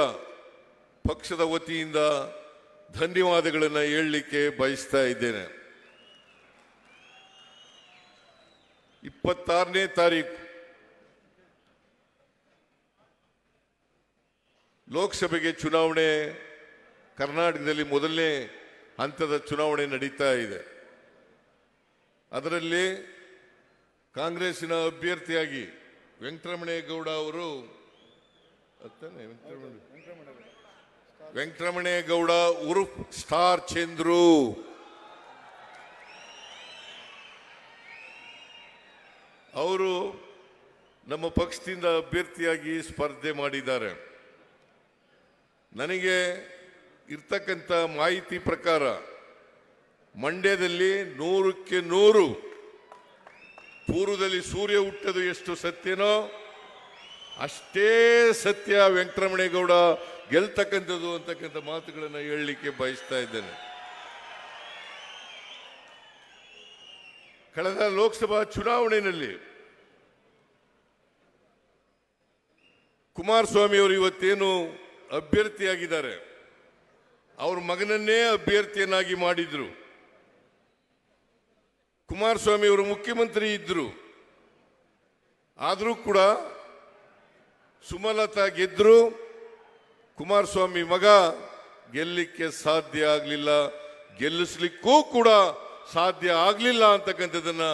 ಪಕ್ಷದ ವತಿಯಿಂದ ಧನ್ಯವಾದಗಳನ್ನು ಹೇಳಲಿಕ್ಕೆ ಬಯಸ್ತಾ ಇದ್ದೇನೆ. 26ನೇ ತಾರೀಕು ಲೋಕಸಭೆಗೆ ಚುನಾವಣೆ, ಕರ್ನಾಟಕದಲ್ಲಿ ಮೊದಲನೇ ಹಂತದ ಚುನಾವಣೆ ನಡೀತಾ ಇದೆ. ಅದರಲ್ಲಿ ಕಾಂಗ್ರೆಸ್ಸಿನ ಅಭ್ಯರ್ಥಿಯಾಗಿ ವೆಂಕಟರಮಣೇಗೌಡ ಅವರು, ವೆಂಕಟರಮಣೇಗೌಡ ಉರ್ಫ್ ಸ್ಟಾರ್ ಚಂದ್ರು, ಅವರು ನಮ್ಮ ಪಕ್ಷದಿಂದ ಅಭ್ಯರ್ಥಿಯಾಗಿ ಸ್ಪರ್ಧೆ ಮಾಡಿದ್ದಾರೆ. ನನಗೆ ಇರ್ತಕ್ಕಂಥ ಮಾಹಿತಿ ಪ್ರಕಾರ ಮಂಡ್ಯದಲ್ಲಿ 100ಕ್ಕೆ 100 ಪೂರ್ವದಲ್ಲಿ ಸೂರ್ಯ ಹುಟ್ಟದು ಎಷ್ಟು ಸತ್ಯನೋ ಅಷ್ಟೇ ಸತ್ಯ ವೆಂಕಟರಮಣೇಗೌಡ ಗೆಲ್ತಕ್ಕಂಥದ್ದು ಅಂತಕ್ಕಂಥ ಮಾತುಗಳನ್ನು ಹೇಳಲಿಕ್ಕೆ ಬಯಸ್ತಾ ಇದ್ದೇನೆ. ಕಳೆದ ಲೋಕಸಭಾ ಚುನಾವಣೆಯಲ್ಲಿ ಕುಮಾರಸ್ವಾಮಿ ಅವರು ಇವತ್ತೇನು ಅಭ್ಯರ್ಥಿಯಾಗಿದ್ದಾರೆ, ಅವ್ರ ಮಗನನ್ನೇ ಅಭ್ಯರ್ಥಿಯನ್ನಾಗಿ ಮಾಡಿದ್ರು. ಕುಮಾರಸ್ವಾಮಿ ಅವರು ಮುಖ್ಯಮಂತ್ರಿ ಇದ್ರು, ಆದರೂ ಕೂಡ ಸುಮಲತಾ ಗೆದ್ರು, ಕುಮಾರಸ್ವಾಮಿ ಮಗ ಗೆಲ್ಲಲಿಕ್ಕೆ ಸಾಧ್ಯ ಆಗಲಿಲ್ಲ, ಗೆಲ್ಲಿಸ್ಲಿಕ್ಕೂ ಕೂಡ ಸಾಧ್ಯ ಆಗಲಿಲ್ಲ ಅಂತಕ್ಕಂಥದ್ದನ್ನ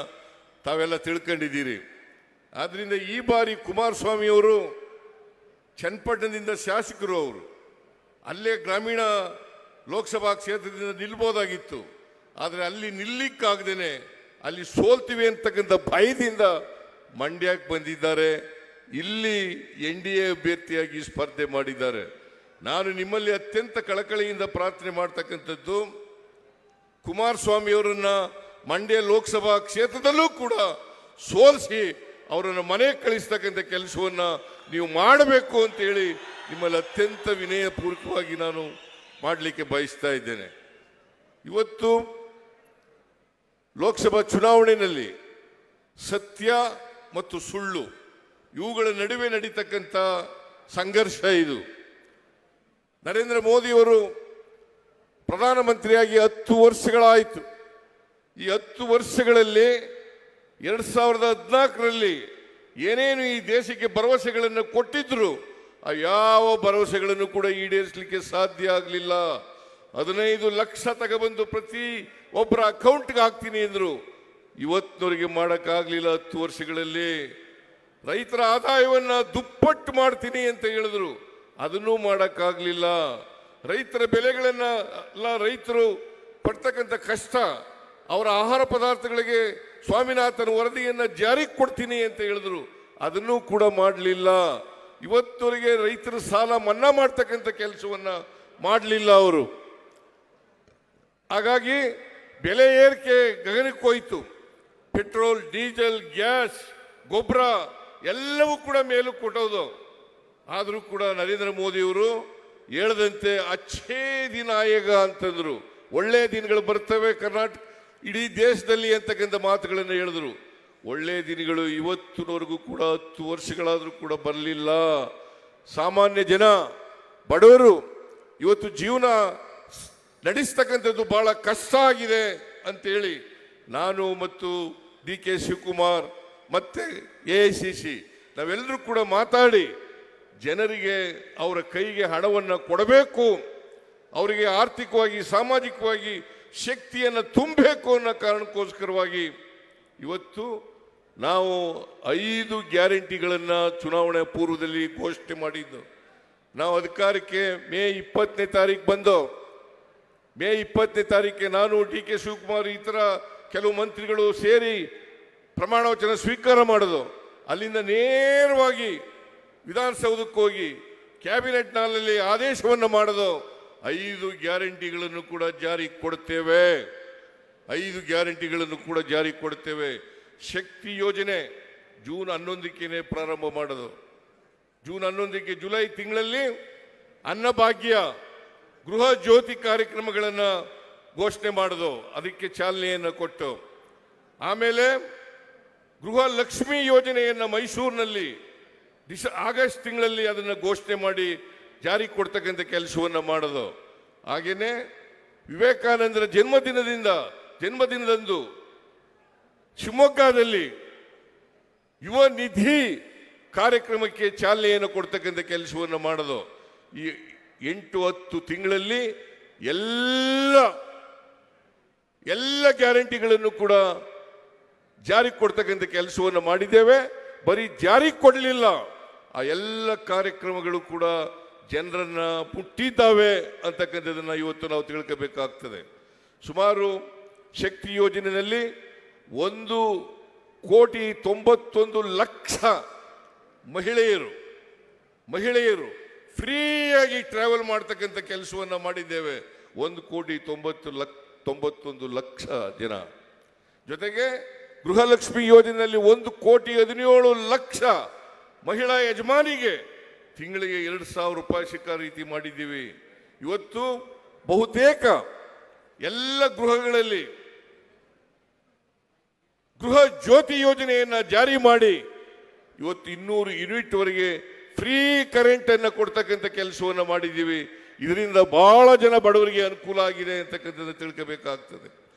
ತಾವೆಲ್ಲ ತಿಳ್ಕೊಂಡಿದ್ದೀರಿ. ಆದ್ರಿಂದ ಈ ಬಾರಿ ಕುಮಾರಸ್ವಾಮಿ ಅವರು ಚನ್ನಪಟ್ಟಣದಿಂದ ಶಾಸಕರು, ಅವರು ಅಲ್ಲೇ ಗ್ರಾಮೀಣ ಲೋಕಸಭಾ ಕ್ಷೇತ್ರದಿಂದ ನಿಲ್ಬೋದಾಗಿತ್ತು. ಆದರೆ ಅಲ್ಲಿ ನಿಲ್ಲಿಕ್ಕಾಗದೇನೆ ಅಲ್ಲಿ ಸೋಲ್ತೀವಿ ಅಂತಕ್ಕಂಥ ಭಯದಿಂದ ಮಂಡ್ಯಕ್ಕೆ ಬಂದಿದ್ದಾರೆ. ಇಲ್ಲಿ NDA ಅಭ್ಯರ್ಥಿಯಾಗಿ ಸ್ಪರ್ಧೆ ಮಾಡಿದ್ದಾರೆ. ನಾನು ನಿಮ್ಮಲ್ಲಿ ಅತ್ಯಂತ ಕಳಕಳಿಯಿಂದ ಪ್ರಾರ್ಥನೆ ಮಾಡ್ತಕ್ಕಂಥದ್ದು, ಕುಮಾರಸ್ವಾಮಿ ಅವರನ್ನ ಮಂಡ್ಯ ಲೋಕಸಭಾ ಕ್ಷೇತ್ರದಲ್ಲೂ ಕೂಡ ಸೋಲಿಸಿ ಅವರನ್ನು ಮನೆಗೆ ಕಳಿಸ್ತಕ್ಕಂಥ ಕೆಲಸವನ್ನ ನೀವು ಮಾಡಬೇಕು ಅಂತೇಳಿ ನಿಮ್ಮಲ್ಲಿ ಅತ್ಯಂತ ವಿನಯಪೂರ್ವಕವಾಗಿ ನಾನು ಮಾಡಲಿಕ್ಕೆ ಬಯಸ್ತಾ ಇದ್ದೇನೆ. ಇವತ್ತು ಲೋಕಸಭಾ ಚುನಾವಣೆಯಲ್ಲಿ ಸತ್ಯ ಮತ್ತು ಸುಳ್ಳು ಇವುಗಳ ನಡುವೆ ನಡೀತಕ್ಕಂಥ ಸಂಘರ್ಷ ಇದು. ನರೇಂದ್ರ ಮೋದಿಯವರು ಪ್ರಧಾನಮಂತ್ರಿಯಾಗಿ 10 ವರ್ಷಗಳಾಯಿತು. ಈ 10 ವರ್ಷಗಳಲ್ಲಿ 2014ರಲ್ಲಿ ಏನೇನು ಈ ದೇಶಕ್ಕೆ ಭರವಸೆಗಳನ್ನು ಕೊಟ್ಟಿದ್ರು ಆ ಯಾವ ಭರವಸೆಗಳನ್ನು ಕೂಡ ಈಡೇರಿಸಲಿಕ್ಕೆ ಸಾಧ್ಯ ಆಗಲಿಲ್ಲ. 15 ಲಕ್ಷ ತಗೊಬಂದು ಪ್ರತಿ ಒಬ್ಬರ ಅಕೌಂಟ್ಗೆ ಹಾಕ್ತೀನಿ ಅಂದ್ರು. ಇವತ್ತಿನವರೆಗೆ ಮಾಡೋಕ್ಕಾಗಲಿಲ್ಲ. 10 ವರ್ಷಗಳಲ್ಲಿ ರೈತರ ಆದಾಯವನ್ನ ದುಪ್ಪಟ್ಟು ಮಾಡ್ತೀನಿ ಅಂತ ಹೇಳಿದ್ರು, ಅದನ್ನೂ ಮಾಡೋಕ್ಕಾಗಲಿಲ್ಲ. ರೈತರ ಬೆಲೆಗಳನ್ನ ರೈತರು ಪಡ್ತಕ್ಕಂಥ ಕಷ್ಟ, ಅವರ ಆಹಾರ ಪದಾರ್ಥಗಳಿಗೆ ಸ್ವಾಮಿನಾಥನ್ ವರದಿಯನ್ನ ಜಾರಿಗೆ ಕೊಡ್ತೀನಿ ಅಂತ ಹೇಳಿದ್ರು, ಅದನ್ನೂ ಕೂಡ ಮಾಡಲಿಲ್ಲ. ಇವತ್ತವರೆಗೆ ರೈತರ ಸಾಲ ಮನ್ನಾ ಮಾಡ್ತಕ್ಕಂಥ ಕೆಲಸವನ್ನ ಮಾಡಲಿಲ್ಲ ಅವರು. ಹಾಗಾಗಿ ಬೆಲೆ ಏರಿಕೆ ಗಗನಕ್ಕೆ ಹೋಯಿತು. ಪೆಟ್ರೋಲ್, ಡೀಸೆಲ್, ಗ್ಯಾಸ್, ಗೊಬ್ಬರ ಎಲ್ಲವೂ ಕೂಡ ಮೇಲು ಕೊಟ್ಟೋದು. ಆದರೂ ಕೂಡ ನರೇಂದ್ರ ಮೋದಿಯವರು ಹೇಳ್ದಂತೆ ಅಚ್ಚೇ ದಿನ ಆಯೇಗ ಅಂತಂದ್ರು. ಒಳ್ಳೆ ದಿನಗಳು ಬರ್ತವೆ ಕರ್ನಾಟಕ ಇಡೀ ದೇಶದಲ್ಲಿ ಅಂತಕ್ಕಂಥ ಮಾತುಗಳನ್ನು ಹೇಳಿದ್ರು. ಒಳ್ಳೆ ದಿನಗಳು ಇವತ್ತಿನವರೆಗೂ ಕೂಡ 10 ವರ್ಷಗಳಾದರೂ ಕೂಡ ಬರಲಿಲ್ಲ. ಸಾಮಾನ್ಯ ಜನ, ಬಡವರು ಇವತ್ತು ಜೀವನ ನಡೆಸ್ತಕ್ಕಂಥದ್ದು ಬಹಳ ಕಷ್ಟ ಆಗಿದೆ ಅಂತೇಳಿ ನಾನು ಮತ್ತು DK ಶಿವಕುಮಾರ್ ಮತ್ತೆ AICC ನಾವೆಲ್ಲರೂ ಕೂಡ ಮಾತಾಡಿ ಜನರಿಗೆ ಅವರ ಕೈಗೆ ಹಣವನ್ನು ಕೊಡಬೇಕು, ಅವರಿಗೆ ಆರ್ಥಿಕವಾಗಿ ಸಾಮಾಜಿಕವಾಗಿ ಶಕ್ತಿಯನ್ನು ತುಂಬಬೇಕು ಅನ್ನೋ ಕಾರಣಕ್ಕೋಸ್ಕರವಾಗಿ ಇವತ್ತು ನಾವು 5 ಗ್ಯಾರಂಟಿಗಳನ್ನು ಚುನಾವಣೆ ಪೂರ್ವದಲ್ಲಿ ಘೋಷಣೆ ಮಾಡಿದ್ದು. ನಾವು ಅಧಿಕಾರಕ್ಕೆ ಮೇ 20ನೇ ತಾರೀಕು ಬಂದು, ಮೇ 20ನೇ ತಾರೀಕಿಗೆ ನಾನು DK ಶಿವಕುಮಾರ್ ಇತರ ಕೆಲವು ಮಂತ್ರಿಗಳು ಸೇರಿ ಪ್ರಮಾಣ ವಚನ ಸ್ವೀಕಾರ ಮಾಡೋದು. ಅಲ್ಲಿಂದ ನೇರವಾಗಿ ವಿಧಾನಸೌಧಕ್ಕೆ ಹೋಗಿ ಕ್ಯಾಬಿನೆಟ್ನಲ್ಲಿ ಆದೇಶವನ್ನು ಮಾಡೋದು. 5 ಗ್ಯಾರಂಟಿಗಳನ್ನು ಕೂಡ ಜಾರಿ ಕೊಡ್ತೇವೆ, 5 ಗ್ಯಾರಂಟಿಗಳನ್ನು ಕೂಡ ಜಾರಿ ಕೊಡ್ತೇವೆ. ಶಕ್ತಿ ಯೋಜನೆ ಜೂನ್ 11ಕ್ಕೆ ಪ್ರಾರಂಭ ಮಾಡೋದು. ಜೂನ್ 11ಕ್ಕೆ ಜುಲೈ ತಿಂಗಳಲ್ಲಿ ಅನ್ನಭಾಗ್ಯ, ಗೃಹ ಜ್ಯೋತಿ ಕಾರ್ಯಕ್ರಮಗಳನ್ನು ಘೋಷಣೆ ಮಾಡೋದು, ಅದಕ್ಕೆ ಚಾಲನೆಯನ್ನು ಕೊಟ್ಟು, ಆಮೇಲೆ ಗೃಹ ಲಕ್ಷ್ಮಿ ಯೋಜನೆಯನ್ನು ಮೈಸೂರಿನಲ್ಲಿ ಆಗಸ್ಟ್ ತಿಂಗಳಲ್ಲಿ ಅದನ್ನು ಘೋಷಣೆ ಮಾಡಿ ಜಾರಿ ಕೊಡ್ತಕ್ಕಂಥ ಕೆಲಸವನ್ನು ಮಾಡೋದು. ಹಾಗೆಯೇ ವಿವೇಕಾನಂದರ ಜನ್ಮದಿನದಂದು ಶಿವಮೊಗ್ಗದಲ್ಲಿ ಯುವ ನಿಧಿ ಕಾರ್ಯಕ್ರಮಕ್ಕೆ ಚಾಲನೆಯನ್ನು ಕೊಡ್ತಕ್ಕಂಥ ಕೆಲಸವನ್ನು ಮಾಡೋದು. ಈ 8-10 ತಿಂಗಳಲ್ಲಿ ಎಲ್ಲ ಗ್ಯಾರಂಟಿಗಳನ್ನು ಕೂಡ ಜಾರಿ ಕೊಡ್ತಕ್ಕಂಥ ಕೆಲಸವನ್ನು ಮಾಡಿದ್ದೇವೆ. ಬರೀ ಜಾರಿ ಕೊಡಲಿಲ್ಲ, ಆ ಎಲ್ಲ ಕಾರ್ಯಕ್ರಮಗಳು ಕೂಡ ಜನರನ್ನ ಮುಟ್ಟಿದ್ದಾವೆ ಅಂತಕ್ಕಂಥದ್ದನ್ನು ಇವತ್ತು ನಾವು ತಿಳ್ಕೋಬೇಕಾಗ್ತದೆ. ಸುಮಾರು ಶಕ್ತಿ ಯೋಜನೆಯಲ್ಲಿ 1,91,00,000 ಮಹಿಳೆಯರು ಫ್ರೀಯಾಗಿ ಟ್ರಾವೆಲ್ ಮಾಡ್ತಕ್ಕಂಥ ಕೆಲಸವನ್ನು ಮಾಡಿದ್ದೇವೆ. 1,91,00,000 ಜನ. ಜೊತೆಗೆ ಗೃಹಲಕ್ಷ್ಮಿ ಯೋಜನೆಯಲ್ಲಿ 1,17,00,000 ಮಹಿಳಾ ಯಜಮಾನಿಗೆ ತಿಂಗಳಿಗೆ 2,000 ರೂಪಾಯಿ ಸಿಕ್ಕ ರೀತಿ ಮಾಡಿದ್ದೀವಿ. ಇವತ್ತು ಬಹುತೇಕ ಎಲ್ಲ ಗೃಹಗಳಲ್ಲಿ ಗೃಹ ಜ್ಯೋತಿ ಯೋಜನೆಯನ್ನು ಜಾರಿ ಮಾಡಿ ಇವತ್ತು 200 ಯೂನಿಟ್ ವರೆಗೆ ಫ್ರೀ ಕರೆಂಟ್ ಅನ್ನು ಕೊಡ್ತಕ್ಕಂಥ ಕೆಲಸವನ್ನು ಮಾಡಿದ್ದೀವಿ. ಇದರಿಂದ ಬಹಳ ಜನ ಬಡವರಿಗೆ ಅನುಕೂಲ ಆಗಿದೆ ಅಂತಕ್ಕಂಥದ್ದು ತಿಳ್ಕೋಬೇಕಾಗ್ತದೆ.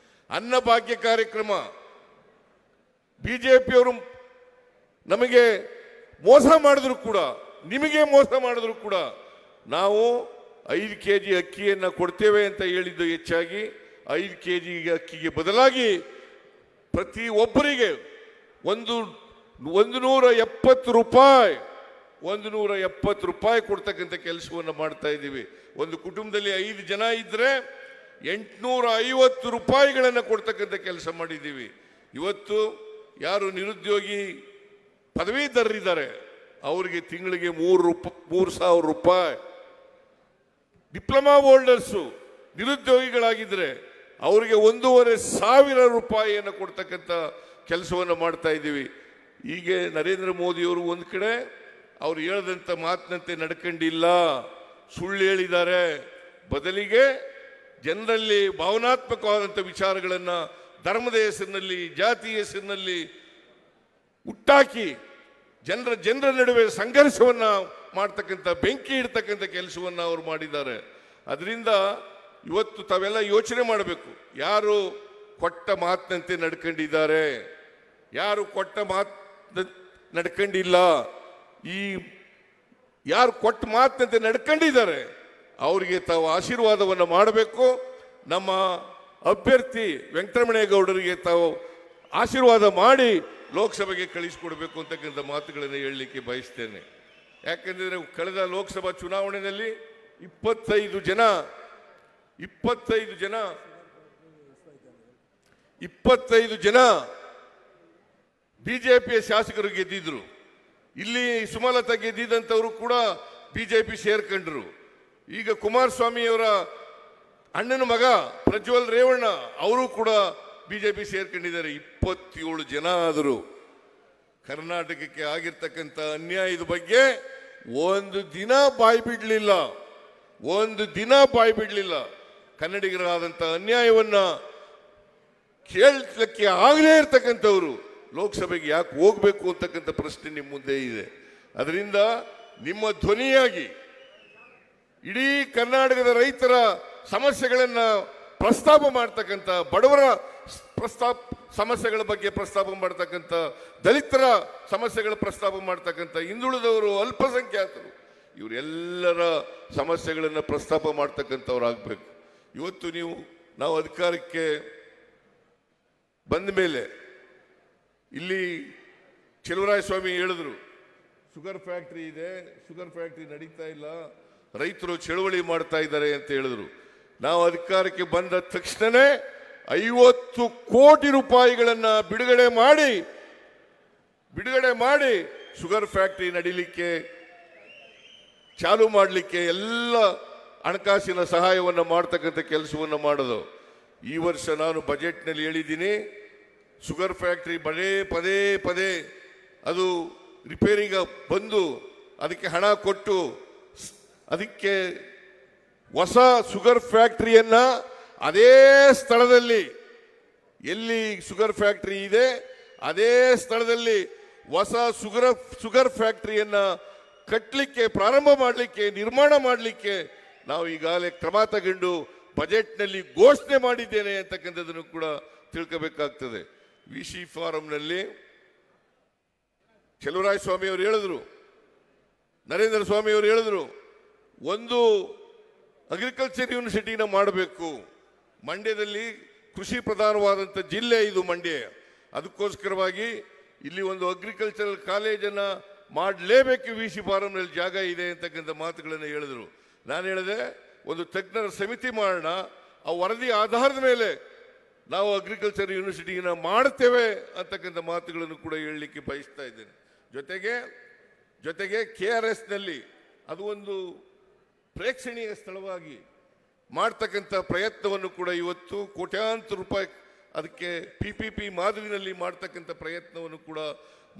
ಅನ್ನಭಾಗ್ಯ ಕಾರ್ಯಕ್ರಮ, ಬಿಜೆಪಿಯವರು ನಮಗೆ ಮೋಸ ಮಾಡಿದ್ರು ಕೂಡ, ನಿಮಗೆ ಮೋಸ ಮಾಡಿದ್ರು ಕೂಡ ನಾವು 5 kg ಅಕ್ಕಿಯನ್ನು ಕೊಡ್ತೇವೆ ಅಂತ ಹೇಳಿದ್ದು ಹೆಚ್ಚಾಗಿ 5 kg ಅಕ್ಕಿಗೆ ಬದಲಾಗಿ ಪ್ರತಿ ಒಬ್ಬರಿಗೆ 170 ರೂಪಾಯಿ ಕೊಡ್ತಕ್ಕಂಥ ಕೆಲಸವನ್ನು ಮಾಡ್ತಾ ಇದ್ದೀವಿ. ಒಂದು ಕುಟುಂಬದಲ್ಲಿ 5 ಜನ ಇದ್ರೆ 850 ರೂಪಾಯಿಗಳನ್ನು ಕೊಡ್ತಕ್ಕಂಥ ಕೆಲಸ ಮಾಡಿದ್ದೀವಿ. ಇವತ್ತು ಯಾರು ನಿರುದ್ಯೋಗಿ ಪದವೀಧರರಿದ್ದಾರೆ ಅವರಿಗೆ ತಿಂಗಳಿಗೆ 3,000 ರೂಪಾಯಿ, ಡಿಪ್ಲೊಮಾ ಹೋಲ್ಡರ್ಸು ನಿರುದ್ಯೋಗಿಗಳಾಗಿದ್ದರೆ ಅವರಿಗೆ 1,500 ರೂಪಾಯಿಯನ್ನು ಕೊಡ್ತಕ್ಕಂಥ ಕೆಲಸವನ್ನು ಮಾಡ್ತಾ ಇದ್ದೀವಿ. ಹೀಗೆ ನರೇಂದ್ರ ಮೋದಿಯವರು ಒಂದು ಕಡೆ ಅವ್ರು ಹೇಳದಂಥ ಮಾತಿನಂತೆ ನಡ್ಕೊಂಡಿಲ್ಲ, ಸುಳ್ಳು ಹೇಳಿದ್ದಾರೆ. ಬದಲಿಗೆ ಜನರಲ್ಲಿ ಭಾವನಾತ್ಮಕವಾದಂಥ ವಿಚಾರಗಳನ್ನು ಧರ್ಮದ ಹೆಸರಿನಲ್ಲಿ, ಜಾತಿಯ ಹೆಸರಿನಲ್ಲಿ ಹುಟ್ಟಾಕಿ ಜನರ ನಡುವೆ ಸಂಘರ್ಷವನ್ನ ಮಾಡ್ತಕ್ಕಂಥ, ಬೆಂಕಿ ಇಡ್ತಕ್ಕಂಥ ಕೆಲಸವನ್ನ ಅವರು ಮಾಡಿದ್ದಾರೆ. ಅದರಿಂದ ಇವತ್ತು ತಾವೆಲ್ಲ ಯೋಚನೆ ಮಾಡಬೇಕು, ಯಾರು ಕೊಟ್ಟ ಮಾತಿನಂತೆ ನಡ್ಕೊಂಡಿದ್ದಾರೆ, ಯಾರು ಕೊಟ್ಟ ಮಾತು ನಡ್ಕೊಂಡಿಲ್ಲ. ಈ ಯಾರು ಕೊಟ್ಟ ಮಾತಿನಂತೆ ನಡ್ಕೊಂಡಿದ್ದಾರೆ ಅವರಿಗೆ ತಾವು ಆಶೀರ್ವಾದವನ್ನು ಮಾಡಬೇಕು. ನಮ್ಮ ಅಭ್ಯರ್ಥಿ ವೆಂಕಟರಮಣೇಗೌಡರಿಗೆ ತಾವು ಆಶೀರ್ವಾದ ಮಾಡಿ ಲೋಕಸಭೆಗೆ ಕಳಿಸಿಕೊಡ್ಬೇಕು ಅಂತಕ್ಕಂಥ ಮಾತುಗಳನ್ನು ಹೇಳಲಿಕ್ಕೆ ಬಯಸ್ತೇನೆ. ಯಾಕೆಂದರೆ ಕಳೆದ ಲೋಕಸಭಾ ಚುನಾವಣೆಯಲ್ಲಿ 25 ಜನ ಬಿಜೆಪಿಯ ಶಾಸಕರು ಗೆದ್ದಿದ್ರು. ಇಲ್ಲಿ ಸುಮಲತಾ ಗೆದ್ದಿದ್ದಂಥವರು ಕೂಡ ಬಿಜೆಪಿ ಸೇರ್ಕೊಂಡ್ರು. ಈಗ ಕುಮಾರಸ್ವಾಮಿಯವರ ಅಣ್ಣನ ಮಗ ಪ್ರಜ್ವಲ್ ರೇವಣ್ಣ ಅವರು ಕೂಡ ಬಿಜೆಪಿ ಸೇರ್ಕೊಂಡಿದ್ದಾರೆ. 27 ಜನ ಆದರೂ ಕರ್ನಾಟಕಕ್ಕೆ ಆಗಿರ್ತಕ್ಕಂಥ ಅನ್ಯಾಯದ ಬಗ್ಗೆ ಒಂದು ದಿನ ಬಾಯಿ ಬಿಡಲಿಲ್ಲ. ಕನ್ನಡಿಗರಾದಂಥ ಅನ್ಯಾಯವನ್ನ ಕೇಳಲಿಕ್ಕೆ ಆಗದೇ ಇರ್ತಕ್ಕಂಥವ್ರು ಲೋಕಸಭೆಗೆ ಯಾಕೆ ಹೋಗ್ಬೇಕು ಅಂತಕ್ಕಂಥ ಪ್ರಶ್ನೆ ನಿಮ್ಮ ಮುಂದೆ ಇದೆ. ಅದರಿಂದ ನಿಮ್ಮ ಧ್ವನಿಯಾಗಿ ಇಡೀ ಕರ್ನಾಟಕದ ರೈತರ ಸಮಸ್ಯೆಗಳನ್ನ ಪ್ರಸ್ತಾಪ ಮಾಡ್ತಕ್ಕಂಥ, ಬಡವರ ಸಮಸ್ಯೆಗಳ ಬಗ್ಗೆ ಪ್ರಸ್ತಾಪ ಮಾಡ್ತಕ್ಕಂಥ, ದಲಿತರ ಸಮಸ್ಯೆಗಳ ಪ್ರಸ್ತಾಪ ಮಾಡ್ತಕ್ಕಂಥ, ಹಿಂದುಳಿದವರು, ಅಲ್ಪಸಂಖ್ಯಾತರು ಇವರೆಲ್ಲರ ಸಮಸ್ಯೆಗಳನ್ನು ಪ್ರಸ್ತಾಪ ಮಾಡ್ತಕ್ಕಂಥವ್ರಾಗಬೇಕು. ಇವತ್ತು ನಾವು ಅಧಿಕಾರಕ್ಕೆ ಬಂದ ಮೇಲೆ ಇಲ್ಲಿ ಚಲುವರಾಯಸ್ವಾಮಿ ಹೇಳಿದ್ರು, ಶುಗರ್ ಫ್ಯಾಕ್ಟ್ರಿ ಇದೆ, ಶುಗರ್ ಫ್ಯಾಕ್ಟ್ರಿ ನಡೀತಾ ಇಲ್ಲ, ರೈತರು ಚಳುವಳಿ ಮಾಡ್ತಾ ಇದ್ದಾರೆ ಅಂತ ಹೇಳಿದ್ರು. ನಾವು ಅಧಿಕಾರಕ್ಕೆ ಬಂದ ತಕ್ಷಣನೇ 50 ಕೋಟಿ ರೂಪಾಯಿಗಳನ್ನ ಬಿಡುಗಡೆ ಮಾಡಿ ಶುಗರ್ ಫ್ಯಾಕ್ಟ್ರಿ ನಡೀಲಿಕ್ಕೆ ಚಾಲು ಮಾಡಲಿಕ್ಕೆ ಎಲ್ಲ ಹಣಕಾಸಿನ ಸಹಾಯವನ್ನು ಮಾಡ್ತಕ್ಕಂಥ ಕೆಲಸವನ್ನು ಮಾಡೋದು. ಈ ವರ್ಷ ನಾನು ಬಜೆಟ್ನಲ್ಲಿ ಹೇಳಿದ್ದೀನಿ, ಶುಗರ್ ಫ್ಯಾಕ್ಟ್ರಿ ಪದೇ ಅದು ರಿಪೇರಿಗೆ ಬಂದು ಅದಕ್ಕೆ ಹಣ ಕೊಟ್ಟು ಅದಕ್ಕೆ ಹೊಸ ಶುಗರ್ ಫ್ಯಾಕ್ಟ್ರಿಯನ್ನ ಅದೇ ಸ್ಥಳದಲ್ಲಿ, ಎಲ್ಲಿ ಶುಗರ್ ಫ್ಯಾಕ್ಟ್ರಿ ಇದೆ ಅದೇ ಸ್ಥಳದಲ್ಲಿ ಹೊಸ ಶುಗರ್ ಫ್ಯಾಕ್ಟ್ರಿಯನ್ನ ಕಟ್ಟಲಿಕ್ಕೆ, ಪ್ರಾರಂಭ ಮಾಡಲಿಕ್ಕೆ, ನಿರ್ಮಾಣ ಮಾಡಲಿಕ್ಕೆ ನಾವು ಈಗಾಗಲೇ ಕ್ರಮ ತಗೊಂಡು ಬಜೆಟ್ನಲ್ಲಿ ಘೋಷಣೆ ಮಾಡಿದ್ದೇನೆ ಅಂತಕ್ಕಂಥದ್ದನ್ನು ಕೂಡ ತಿಳ್ಕೋಬೇಕಾಗ್ತದೆ. ವಿಸಿ ಫಾರಂನಲ್ಲಿ ಚಲುವರಾಯಸ್ವಾಮಿ ಅವರು ಹೇಳಿದ್ರು, ನರೇಂದ್ರ ಸ್ವಾಮಿ ಅವರು ಹೇಳಿದ್ರು, ಒಂದು ಅಗ್ರಿಕಲ್ಚರ್ ಯೂನಿವರ್ಸಿಟಿನ ಮಾಡಬೇಕು. ಮಂಡ್ಯದಲ್ಲಿ ಕೃಷಿ ಪ್ರಧಾನವಾದಂಥ ಜಿಲ್ಲೆ ಇದು ಮಂಡ್ಯ. ಅದಕ್ಕೋಸ್ಕರವಾಗಿ ಇಲ್ಲಿ ಒಂದು ಅಗ್ರಿಕಲ್ಚರಲ್ ಕಾಲೇಜನ್ನು ಮಾಡಲೇಬೇಕು, ವಿಸಿ ಫಾರಂನಲ್ಲಿ ಜಾಗ ಇದೆ ಅಂತಕ್ಕಂಥ ಮಾತುಗಳನ್ನು ಹೇಳಿದ್ರು. ನಾನು ಹೇಳಿದೆ, ಒಂದು ತಜ್ಞರ ಸಮಿತಿ ಮಾಡೋಣ, ಆ ವರದಿ ಆಧಾರದ ಮೇಲೆ ನಾವು ಅಗ್ರಿಕಲ್ಚರ್ ಯೂನಿವರ್ಸಿಟಿನ ಮಾಡ್ತೇವೆ ಅಂತಕ್ಕಂಥ ಮಾತುಗಳನ್ನು ಕೂಡ ಹೇಳಲಿಕ್ಕೆ ಬಯಸ್ತಾ ಇದ್ದೇನೆ. ಜೊತೆಗೆ KRSನಲ್ಲಿ ಅದು ಒಂದು ಪ್ರೇಕ್ಷಣೀಯ ಸ್ಥಳವಾಗಿ ಮಾಡ್ತಕ್ಕಂಥ ಪ್ರಯತ್ನವನ್ನು ಕೂಡ ಇವತ್ತು ಕೋಟ್ಯಾಂತರ ರೂಪಾಯಿ ಅದಕ್ಕೆ PPP ಮಾದರಿನಲ್ಲಿ ಮಾಡ್ತಕ್ಕಂಥ ಪ್ರಯತ್ನವನ್ನು ಕೂಡ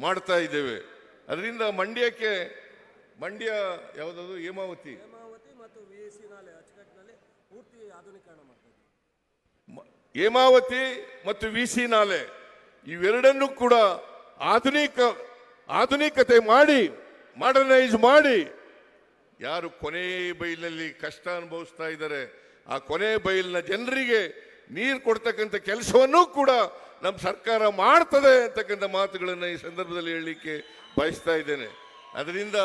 ಮಾಡ್ತಾ ಇದ್ದೇವೆ. ಅದರಿಂದ ಮಂಡ್ಯ ಯಾವುದಾದ್ರು ಹೇಮಾವತಿ ಮತ್ತು ವಿಸಿ ನಾಲೆ ಅಚ್ಚುಕಟ್ಟಿನಲ್ಲಿ ಪೂರ್ತಿ ಆಧುನೀಕರಣ ಮಾಡ್ತಾರೆ. ಹೇಮಾವತಿ ಮತ್ತು ವಿಸಿ ನಾಲೆ ಇವೆರಡನ್ನೂ ಕೂಡ ಆಧುನಿಕತೆ ಮಾಡಿ, ಮಾಡರ್ನೈಸ್ ಮಾಡಿ, ಯಾರು ಕೊನೆ ಬೈಲಿನಲ್ಲಿ ಕಷ್ಟ ಅನುಭವಿಸ್ತಾ ಇದ್ದಾರೆ ಆ ಕೊನೆ ಬೈಲಿನ ಜನರಿಗೆ ನೀರು ಕೊಡ್ತಕ್ಕಂಥ ಕೆಲಸವನ್ನೂ ಕೂಡ ನಮ್ಮ ಸರ್ಕಾರ ಮಾಡ್ತದೆ ಅಂತಕ್ಕಂಥ ಮಾತುಗಳನ್ನು ಈ ಸಂದರ್ಭದಲ್ಲಿ ಹೇಳಲಿಕ್ಕೆ ಬಯಸ್ತಾ ಇದ್ದೇನೆ. ಅದರಿಂದ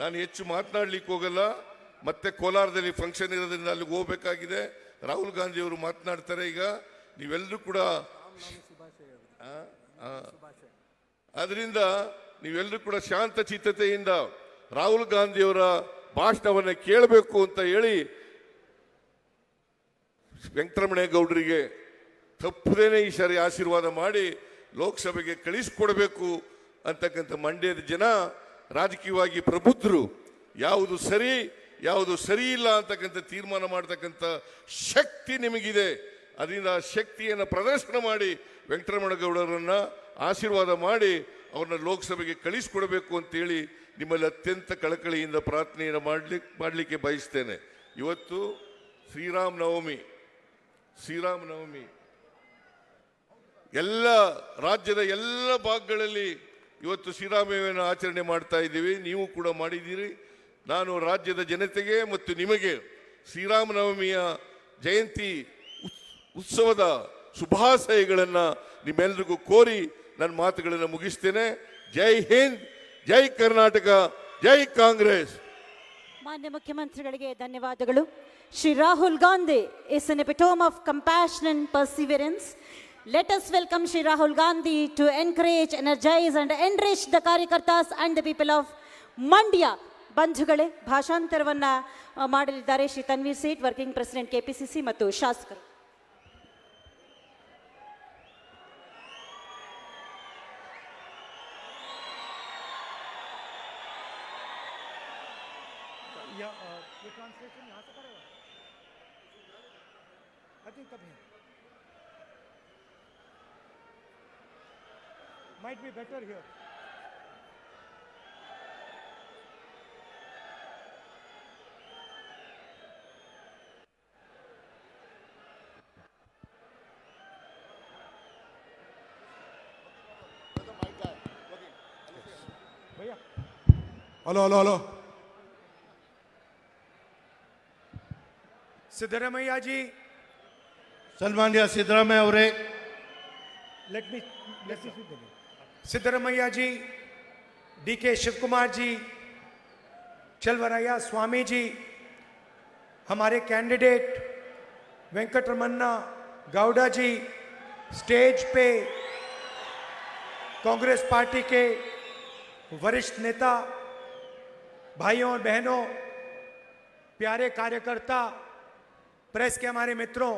ನಾನು ಹೆಚ್ಚು ಮಾತನಾಡ್ಲಿಕ್ಕೆ ಹೋಗಲ್ಲ. ಮತ್ತೆ ಕೋಲಾರದಲ್ಲಿ ಫಂಕ್ಷನ್ ಇರೋದ್ರಿಂದ ಅಲ್ಲಿಗೆ ಹೋಗಬೇಕಾಗಿದೆ. ರಾಹುಲ್ ಗಾಂಧಿ ಅವರು ಮಾತನಾಡ್ತಾರೆ. ಈಗ ನೀವೆಲ್ಲರೂ ಕೂಡ ಅದರಿಂದ ನೀವೆಲ್ಲರೂ ಕೂಡ ಶಾಂತ ಚಿತ್ತತೆಯಿಂದ ರಾಹುಲ್ ಗಾಂಧಿಯವರ ಭಾಷಣವನ್ನು ಕೇಳಬೇಕು ಅಂತ ಹೇಳಿ ವೆಂಕಟರಮಣೇಗೌಡರಿಗೆ ತಪ್ಪದೇನೆ ಈ ಸಾರಿ ಆಶೀರ್ವಾದ ಮಾಡಿ ಲೋಕಸಭೆಗೆ ಕಳಿಸಿಕೊಡಬೇಕು ಅಂತಕ್ಕಂಥ ಮಂಡ್ಯದ ಜನ ರಾಜಕೀಯವಾಗಿ ಪ್ರಬುದ್ಧರು. ಯಾವುದು ಸರಿ ಯಾವುದು ಸರಿ ಇಲ್ಲ ಅಂತಕ್ಕಂಥ ತೀರ್ಮಾನ ಮಾಡ್ತಕ್ಕಂಥ ಶಕ್ತಿ ನಿಮಗಿದೆ. ಅದರಿಂದ ಶಕ್ತಿಯನ್ನು ಪ್ರದರ್ಶನ ಮಾಡಿ ವೆಂಕಟರಮಣೇಗೌಡರನ್ನ ಆಶೀರ್ವಾದ ಮಾಡಿ ಅವ್ರನ್ನ ಲೋಕಸಭೆಗೆ ಕಳಿಸಿಕೊಡಬೇಕು ಅಂತೇಳಿ ನಿಮ್ಮಲ್ಲಿ ಅತ್ಯಂತ ಕಳಕಳಿಯಿಂದ ಪ್ರಾರ್ಥನೆಯನ್ನು ಮಾಡಲಿಕ್ಕೆ ಬಯಸ್ತೇನೆ. ಇವತ್ತು ಶ್ರೀರಾಮನವಮಿ ಎಲ್ಲ ರಾಜ್ಯದ ಎಲ್ಲ ಭಾಗಗಳಲ್ಲಿ ಇವತ್ತು ಶ್ರೀರಾಮನವಮಿಯನ್ನು ಆಚರಣೆ ಮಾಡ್ತಾ ಇದ್ದೀವಿ. ನೀವು ಕೂಡ ಮಾಡಿದ್ದೀರಿ. ನಾನು ರಾಜ್ಯದ ಜನತೆಗೆ ಮತ್ತು ನಿಮಗೆ ಶ್ರೀರಾಮನವಮಿಯ ಜಯಂತಿ ಉತ್ಸವದ ಶುಭಾಶಯಗಳನ್ನು ನಿಮ್ಮೆಲ್ಲರಿಗೂ ಕೋರಿ ನನ್ನ ಮಾತುಗಳನ್ನು ಮುಗಿಸ್ತೇನೆ. ಜೈ ಹಿಂದ್, ಜೈ ಕರ್ನಾಟಕ, ಜೈ ಕಾಂಗ್ರೆಸ್. ಮಾನ್ಯ ಮುಖ್ಯಮಂತ್ರಿಗಳಿಗೆ ಧನ್ಯವಾದಗಳು. Shri Rahul Gandhi is an epitome of compassion and perseverance. Let us welcome Shri Rahul Gandhi to encourage, energize and enrich the Karyakartas and the people of Mandya. ಬಂಧುಗಳೇ, ಭಾಷಾಂತರವನ್ನ ಮಾಡಲಿದ್ದಾರೆ Shri Tanveer Sait, working president KPCC ಮತ್ತು ಶಾಸಕರು. ये ट्रांसलेशन यहाँ से करेगा? I think कभी might be better here. भैया ಹಲೋ ಹಲೋ ಹಲೋ सिद्धरामैया जी, ಸನ್ಮಾನ್ಯ ಸಿದ್ದರಾಮಯ್ಯ ಅವರೇ, let me सिद्धरामैया जी, डीके शिव कुमार जी, चलवराया स्वामी जी, हमारे कैंडिडेट वेंकटरमन्ना गौड़ा जी, स्टेज पे कांग्रेस पार्टी के वरिष्ठ नेता, भाइयों और बहनों, प्यारे कार्यकर्ता, प्रेस के हमारे मित्रों,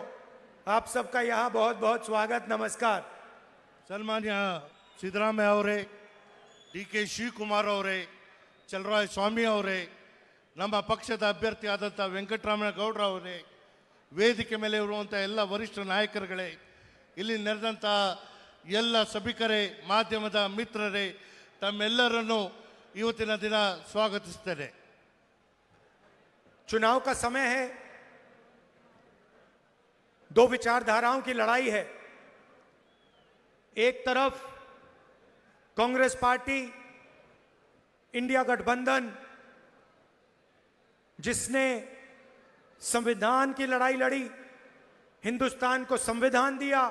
आप सबका यहाँ बहुत बहुत स्वागत, नमस्कार। ಸನ್ಮಾನ್ಯ ಸಿದ್ದರಾಮಯ್ಯ ಅವರೇ, ಡಿ ಕೆ ಶಿವಕುಮಾರ್ ಅವರೇ, ಚಲರಾಯ ಸ್ವಾಮಿ ಅವರೇ, ನಮ್ಮ ಪಕ್ಷದ ಅಭ್ಯರ್ಥಿ ಆದಂಥ ವೆಂಕಟರಮಣ ಗೌಡ್ರ ಅವರೇ, ವೇದಿಕೆ ಮೇಲೆ ಇರುವಂಥ ಎಲ್ಲ ವರಿಷ್ಠ ನಾಯಕರುಗಳೇ, ಇಲ್ಲಿ ನೆರೆದಂಥ ಎಲ್ಲ ಸಭಿಕರೇ, ಮಾಧ್ಯಮದ ಮಿತ್ರರೇ, ತಮ್ಮೆಲ್ಲರನ್ನು ಇವತ್ತಿನ ದಿನ ಸ್ವಾಗತಿಸ್ತೇನೆ. चुनाव का समय है, दो विचारधाराओं की लड़ाई है। एक तरफ कांग्रेस पार्टी, इंडिया गठबंधन, जिसने संविधान की लड़ाई लड़ी, हिंदुस्तान को संविधान दिया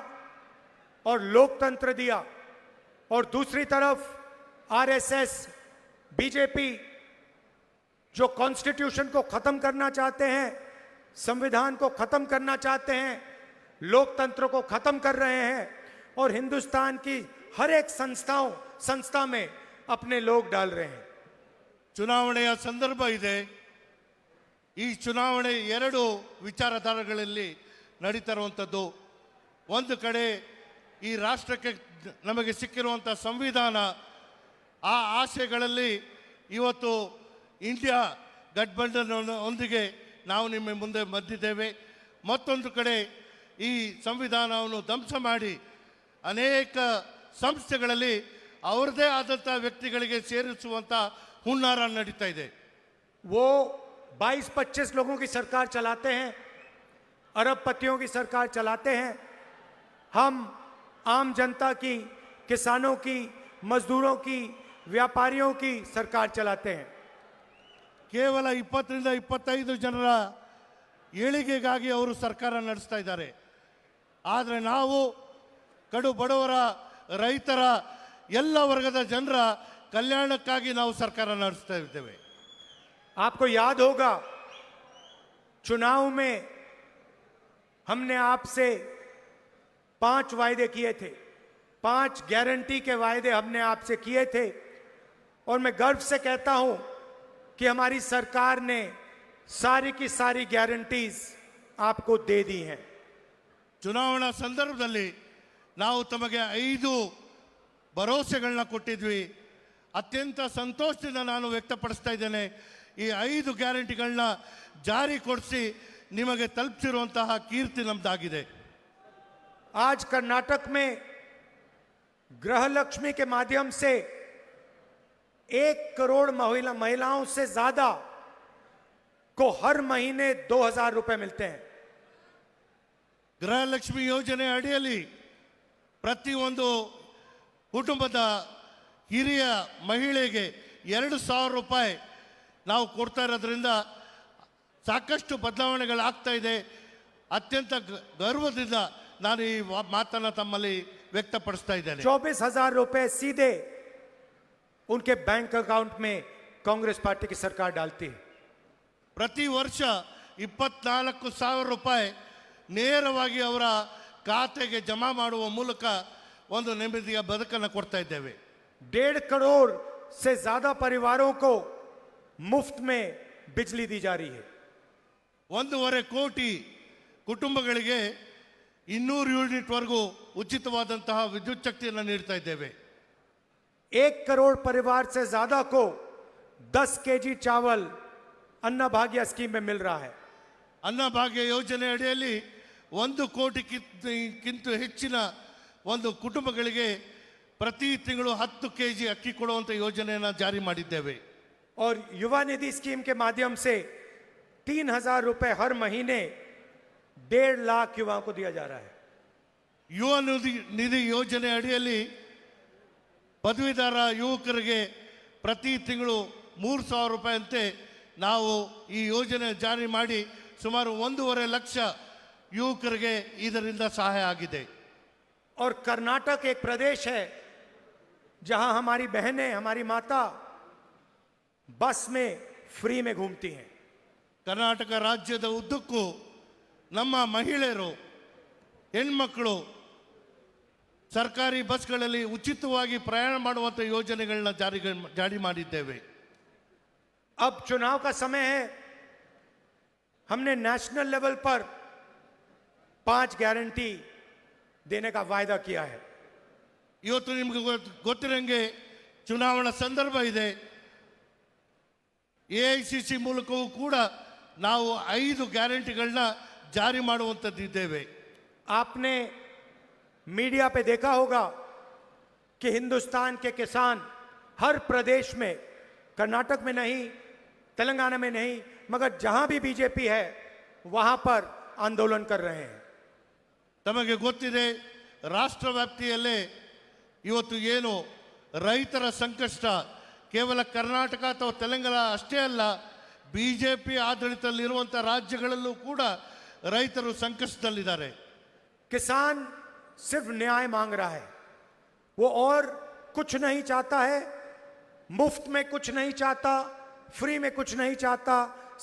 और लोकतंत्र दिया, और दूसरी तरफ आरएसएस, बीजेपी, जो कॉन्स्टिट्यूशन को खत्म करना चाहते हैं, संविधान को खत्म करना चाहते हैं, लोकतंत्र को खत्म कर रहे हैं और हिंदुस्तान की हर एक संस्था में अपने लोग डाल रहे हैं। ಚುನಾವಣೆಯ ಸಂದರ್ಭ ಇದೆ. ಈ ಚುನಾವಣೆ ಎರಡು ವಿಚಾರಧಾರೆಗಳಲ್ಲಿ ನಡೀತಾ ಇರುವಂಥದ್ದು. ಒಂದು ಕಡೆ ಈ ರಾಷ್ಟ್ರಕ್ಕೆ ನಮಗೆ ಸಿಕ್ಕಿರುವಂಥ ಸಂವಿಧಾನ, ಆ ಆಶಯಗಳಲ್ಲಿ ಇವತ್ತು ಇಂಡಿಯಾ ಗಠಬಂಧನ್ ಒಂದಿಗೆ ನಾವು ನಿಮ್ಮ ಮುಂದೆ ಬಂದಿದ್ದೇವೆ. ಮತ್ತೊಂದು ಕಡೆ ಈ ಸಂವಿಧಾನವನ್ನು ಧ್ವಂಸ ಮಾಡಿ ಅನೇಕ ಸಂಸ್ಥೆಗಳಲ್ಲಿ ಅವರದೇ ಆದಂಥ ವ್ಯಕ್ತಿಗಳಿಗೆ ಸೇರಿಸುವಂಥ ಹುನ್ನಾರ ನಡೀತಾ ಇದೆ. वो 22-25 लोगों की सरकार चलाते हैं, अरबपतियों की सरकार चलाते हैं। हम आम जनता की, किसानों की, मजदूरों की, व्यापारियों की सरकार चलाते हैं। ಕೇವಲ 20ರಿಂದ 25 ಜನರ ಏಳಿಗೆಗಾಗಿ ಅವರು ಸರ್ಕಾರ ನಡೆಸ್ತಾ ಇದ್ದಾರೆ. ಆದರೆ ನಾವು ಕಡು ಬಡವರ, ರೈತರ, ಎಲ್ಲ ವರ್ಗದ ಜನರ ಕಲ್ಯಾಣಕ್ಕಾಗಿ ನಾವು ಸರ್ಕಾರ ನಡೆಸ್ತಾ ಇದ್ದೇವೆ. आपको याद होगा, चुनाव में हमने आपसे 5 वायदे किए थे, 5 गारंटी के वायदे हमने आपसे किए थे, और मैं गर्व से कहता हूं कि हमारी सरकार ने सारी की सारी गारंटीज आपको दे दी हैं। ಚುನಾವಣಾ ಸಂದರ್ಭದಲ್ಲಿ ನಾವು ತಮಗೆ 5 ಭರವಸೆಗಳನ್ನ ಕೊಟ್ಟಿದ್ವಿ. ಅತ್ಯಂತ ಸಂತೋಷದಿಂದ ನಾನು ವ್ಯಕ್ತಪಡಿಸ್ತಾ ಇದ್ದೇನೆ. ಈ 5 ಗ್ಯಾರಂಟಿಗಳನ್ನ ಜಾರಿಗೊಳಿಸಿ ನಿಮಗೆ ತಲುಪಿಸಿರುವಂತಹ ಕೀರ್ತಿ ನಮ್ದಾಗಿದೆ. आज कर्नाटक में गृहलक्ष्मी के माध्यम से 1 करोड़ महिलाओं से ज्यादा को हर महीने 2000 रुपए मिलते हैं। ಗೃಹಲಕ್ಷ್ಮಿ ಯೋಜನೆ ಅಡಿಯಲ್ಲಿ ಪ್ರತಿಯೊಂದು ಕುಟುಂಬದ ಹಿರಿಯ ಮಹಿಳೆಗೆ 2,000 ರೂಪಾಯಿ ನಾವು ಕೊಡ್ತಾ ಇರೋದ್ರಿಂದ ಸಾಕಷ್ಟು ಬದಲಾವಣೆಗಳಾಗ್ತಾ ಇದೆ. ಅತ್ಯಂತ ಗರ್ವದಿಂದ ನಾನು ಈ ಮಾತನ್ನು ತಮ್ಮಲ್ಲಿ ವ್ಯಕ್ತಪಡಿಸ್ತಾ ಇದ್ದೇನೆ. 24,000 रुपए सीधे उनके बैंक अकाउंट में कांग्रेस पार्टी की सरकार डालती है. ಪ್ರತಿ ವರ್ಷ 24,000 ರೂಪಾಯಿ ನೇರವಾಗಿ ಅವರ ಖಾತೆಗೆ ಜಮಾ ಮಾಡುವ ಮೂಲಕ ಒಂದು ನೆಮ್ಮದಿಯ ಬದುಕನ್ನು ಕೊಡ್ತಾ ಇದ್ದೇವೆ. 1.5 करोड़ से ज्यादा परिवारों को मुफ्त में बिजली दी जा रही है. 1.5 ಕೋಟಿ ಕುಟುಂಬಗಳಿಗೆ 200 ಯೂನಿಟ್ ವರೆಗೂ ಉಚಿತವಾದಂತಹ ವಿದ್ಯುತ್ ಶಕ್ತಿಯನ್ನು ನೀಡ್ತಾ ಇದ್ದೇವೆ. 1 करोड़ परिवार से ज्यादा को 10 केजी चावल अन्न भाग्य स्कीम में मिल रहा है. ಅನ್ನಭಾಗ್ಯ ಯೋಜನೆ ಅಡಿಯಲ್ಲಿ 1 ಕೋಟಿಗಿಂತ ಹೆಚ್ಚಿನ ಒಂದು ಕುಟುಂಬಗಳಿಗೆ ಪ್ರತಿ ತಿಂಗಳು 10 ಕೆಜಿ ಅಕ್ಕಿ ಕೊಡುವಂತ ಯೋಜನೆಯನ್ನು ಜಾರಿ ಮಾಡಿದ್ದೇವೆ. और युवा निधि स्कीम के माध्यम से 3,000 रुपए हर महीने 1.5 लाख युवाओं को दिया जा रहा है. ಯುವ ನಿಧಿ ಯೋಜನೆ ಅಡಿಯಲ್ಲಿ ಪದವೀಧರ ಯುವಕರಿಗೆ ಪ್ರತಿ ತಿಂಗಳು 3,000 ರೂಪಾಯಿ ಅಂತೆ ನಾವು ಈ ಯೋಜನೆ ಜಾರಿ ಮಾಡಿ ಸುಮಾರು 1.5 ಲಕ್ಷ ಯುವಕರಿಗೆ ಇದರಿಂದ ಸಹಾಯ ಆಗಿದೆ. और कर्नाटक एक प्रदेश है जहां हमारी बहनें, हमारी माता बस में फ्री में घूमती हैं. ಕರ್ನಾಟಕ ರಾಜ್ಯದ ಉದ್ದಕ್ಕೂ ನಮ್ಮ ಮಹಿಳೆಯರು ಹೆಣ್ಮಕ್ಕಳು ಸರ್ಕಾರಿ ಬಸ್ಗಳಲ್ಲಿ ಉಚಿತವಾಗಿ ಪ್ರಯಾಣ ಮಾಡುವಂಥ ಯೋಜನೆಗಳನ್ನ ಜಾರಿ ಮಾಡಿದ್ದೇವೆ. अब चुनाव का समय है. हमने नेशनल लेवल पर 5 गारंटी देने का वायदा किया है. ಇವತ್ತು ನಿಮಗೆ ಗೊತ್ತಿರಂಗೆ ಚುನಾವಣಾ ಸಂದರ್ಭ ಇದೆ. AICC ಮೂಲಕವೂ ಕೂಡ ನಾವು 5 ಗ್ಯಾರಂಟಿಗಳನ್ನ ಜಾರಿ ಮಾಡುವಂಥದ್ದಿದ್ದೇವೆ. आपने मीडिया पे देखा होगा कि हिंदुस्तान के किसान हर प्रदेश में, कर्नाटक में नहीं, तेलंगाना में नहीं, मगर जहां भी बीजेपी है वहां पर आंदोलन कर रहे हैं. ತಮಗೆ ಗೊತ್ತಿದೆ, ರಾಷ್ಟ್ರ ವ್ಯಾಪ್ತಿಯಲ್ಲೇ ಇವತ್ತು ಏನು ರೈತರ ಸಂಕಷ್ಟ ಕೇವಲ ಕರ್ನಾಟಕ ಅಥವಾ ತೆಲಂಗಾಣ ಅಷ್ಟೇ ಅಲ್ಲ, ಬಿಜೆಪಿ ಆಡಳಿತದಲ್ಲಿರುವಂಥ ರಾಜ್ಯಗಳಲ್ಲೂ ಕೂಡ ರೈತರು ಸಂಕಷ್ಟದಲ್ಲಿದ್ದಾರೆ. किसान सिर्फ न्याय मांग रहा है. वो और कुछ नहीं चाहता है. मुफ्त में कुछ नहीं चाहता, फ्री में कुछ नहीं चाहता,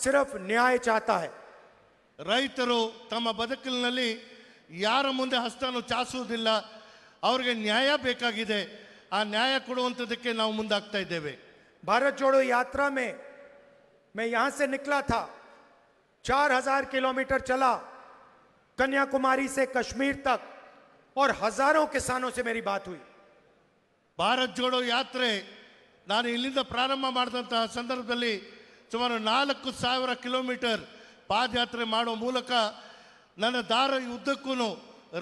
सिर्फ न्याय चाहता है. ರೈತರು ತಮ್ಮ ಬದುಕಿನಲ್ಲಿ ಯಾರ ಮುಂದೆ ಹಸ್ತವನ್ನು ಚಾಚುವುದಿಲ್ಲ. ಅವರಿಗೆ ನ್ಯಾಯ ಬೇಕಾಗಿದೆ. ಆ ನ್ಯಾಯ ಕೊಡುವಂಥದ್ದಕ್ಕೆ ನಾವು ಮುಂದಾಗ್ತಾ ಇದ್ದೇವೆ. भारत जोड़ो यात्रा में मैं यहां से निकला था, 4,000 किलोमीटर चला कन्याकुमारी से कश्मीर तक, और हजारों किसानों से मेरी बात हुई. ಭಾರತ್ ಜೋಡೋ ಯಾತ್ರೆ ನಾನು ಇಲ್ಲಿಂದ ಪ್ರಾರಂಭ ಮಾಡಿದಂತಹ ಸಂದರ್ಭದಲ್ಲಿ ಸುಮಾರು 4,000 ಕಿಲೋಮೀಟರ್ ಪಾದಯಾತ್ರೆ ಮಾಡುವ ಮೂಲಕ ನನ್ನ ದಾರ ಉದ್ದಕ್ಕೂ